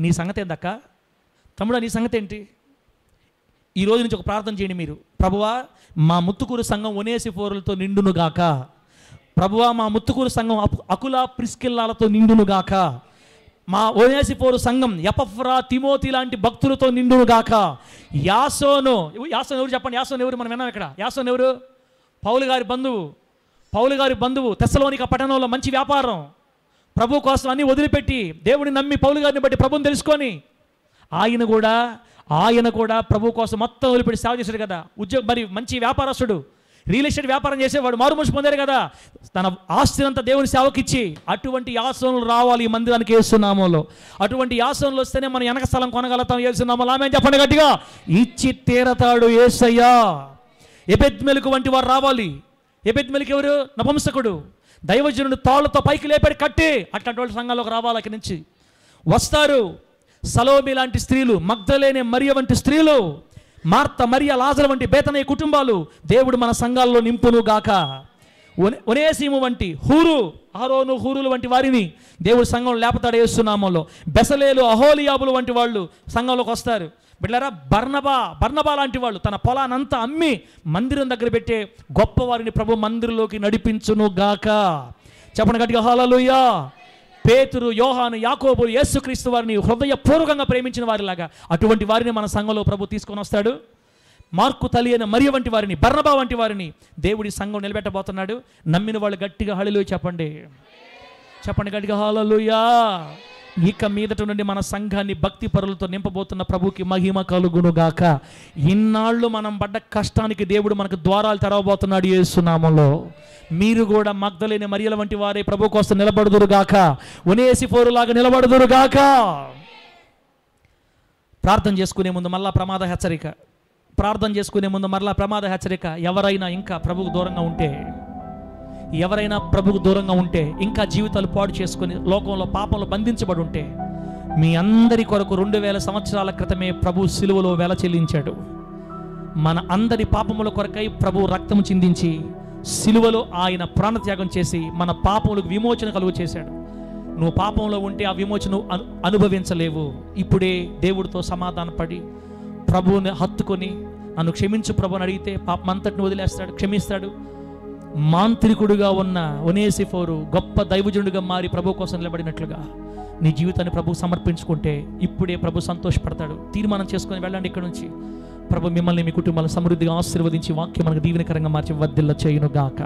నీ సంగతి ఏందక్క తమ్ముడా, నీ సంగతి ఏంటి? ఈ రోజు నుంచి ఒక ప్రార్థన చేయండి మీరు. ప్రభువా, మా ముత్తుకూరు సంఘం ఒనేసిఫోరులతో నిండునుగాక. ప్రభువా, మా ముత్తుకూరు సంఘం అకుల ప్రిస్కిల్లాలతో నిండునుగాక. మా ఒనేసిఫోరు సంఘం ఎపఫ్రా, తిమోతి లాంటి భక్తులతో నిండునుగాక. యాసోను ఎవరు చెప్పండి? యాసోను ఎవరు? మనం విన్నాం ఇక్కడ. యాసోను ఎవరు? పౌలు గారి బంధువు. తెస్సలోనిక పట్టణంలో మంచి వ్యాపారం, ప్రభు కోసం అన్నీ వదిలిపెట్టి దేవుడిని నమ్మి పౌలు గారిని బట్టి ప్రభుని తెలుసుకొని ఆయన కూడా ప్రభు కోసం మొత్తం వదిలిపెట్టి సేవ చేశాడు కదా. మరి మంచి వ్యాపారస్తుడు, రియల్ ఎస్టేట్ వ్యాపారం చేసేవాడు, మారుమూసి పొందారు కదా. తన ఆస్తినంతా దేవుని సేవకిచ్చి, అటువంటి యాసోనులు రావాలి ఈ మందిరానికి యేసునామంలో. అటువంటి యాసోనులు వస్తేనే మనం వెనక స్థలం కొనగలుగుతాం యేసునామంలో. ఆమె చెప్పండి గట్టిగా, ఇచ్చి తీరతాడు యేసయ్యా. ఎబెద్మెలకు వంటి వారు రావాలి. ఎబెద్మెలకు ఎవరు? నపుంసకుడు. దైవజనుడు తాళ్ళతో పైకి లేపాడు కట్టి, అట్లాంటి వాళ్ళ సంఘాల్లోకి రావాలి. అక్కడి నుంచి వస్తారు సలోమి లాంటి స్త్రీలు, మగ్దలేనే మరియ వంటి స్త్రీలు, మార్త, మరియ, లాజరు వంటి బేతనీయ కుటుంబాలు దేవుడు మన సంఘాల్లో నింపును గాక. ఒనేసిము వంటి అహరోను హూరులు వంటి వారిని దేవుడు సంఘంలో లేపతాడు యేసునామంలో. బెసలేలు, అహోలియాబులు వంటి వాళ్ళు సంఘంలోకి వస్తారు. బిడ్డలారా, బర్నబా లాంటి వాళ్ళు తన పొలానంతా అమ్మి మందిరం దగ్గర పెట్టే గొప్పవారిని ప్రభు మందిరంలోకి నడిపించును గాక. చెప్పండి గట్టిగా హల్లెలూయా. పేతురు, యోహాను, యాకోబు, యేసుక్రీస్తు వారిని హృదయపూర్వకంగా ప్రేమించిన వారిలాగా అటువంటి వారిని మన సంఘంలో ప్రభు తీసుకొని వస్తాడు. మార్కు తల్లి అయిన మరియ వంటి వారిని, బర్నబా వంటి వారిని దేవుడి సంఘం నిలబెట్టబోతున్నాడు. నమ్మిన వాళ్ళు గట్టిగా హల్లెలూయా చెప్పండి. చెప్పండి గట్టిగా హల్లెలూయా. ఇక మీదట నుండి మన సంఘాన్ని భక్తి పరులతో నింపబోతున్న ప్రభుకి మహిమ కలుగునుగాక. ఇన్నాళ్ళు మనం పడ్డ కష్టానికి దేవుడు మనకు ద్వారాలు తెరవబోతున్నాడు యేసునామంలో. మీరు కూడా మగ్దలేని మరియల వంటి వారే ప్రభు కోసం నిలబడుదురుగాక. ఒనేసిఫోరులాగా నిలబడుదురుగాక. ప్రార్థన చేసుకునే ముందు మళ్ళా ప్రమాద హెచ్చరిక. ఎవరైనా ఇంకా ప్రభుకు దూరంగా ఉంటే, ఇంకా జీవితాలు పాడు చేసుకుని లోకంలో పాపంలో బంధించబడి ఉంటే, మీ అందరి కొరకు 2000 సంవత్సరాల క్రితమే ప్రభు సిలువలో వెల చెల్లించాడు. మన అందరి పాపముల కొరకై ప్రభు రక్తము చిందించి సిలువలో ఆయన ప్రాణత్యాగం చేసి మన పాపములకు విమోచన కలుగు చేశాడు. నువ్వు పాపంలో ఉంటే ఆ విమోచన అనుభవించలేవు. ఇప్పుడే దేవుడితో సమాధానపడి ప్రభువుని హత్తుకొని నన్ను క్షమించు ప్రభు అని అడిగితే పాపమంతటిని వదిలేస్తాడు, క్షమిస్తాడు. మాంత్రికుడుగా ఉన్న ఒనేసిఫోరు గొప్ప దైవజనుడిగా మారి ప్రభు కోసం నిలబడినట్లుగా నీ జీవితాన్ని ప్రభుకు సమర్పించుకుంటే ఇప్పుడే ప్రభు సంతోషపడతాడు. తీర్మానం చేసుకొని వెళ్ళండి ఇక్కడ నుంచి. ప్రభు మిమ్మల్ని, మీ కుటుంబాలను సమృద్ధిగా ఆశీర్వదించి వాక్యం మనకు దీవెనకరంగా మార్చి వర్ధిల్ల చేయునుగాక.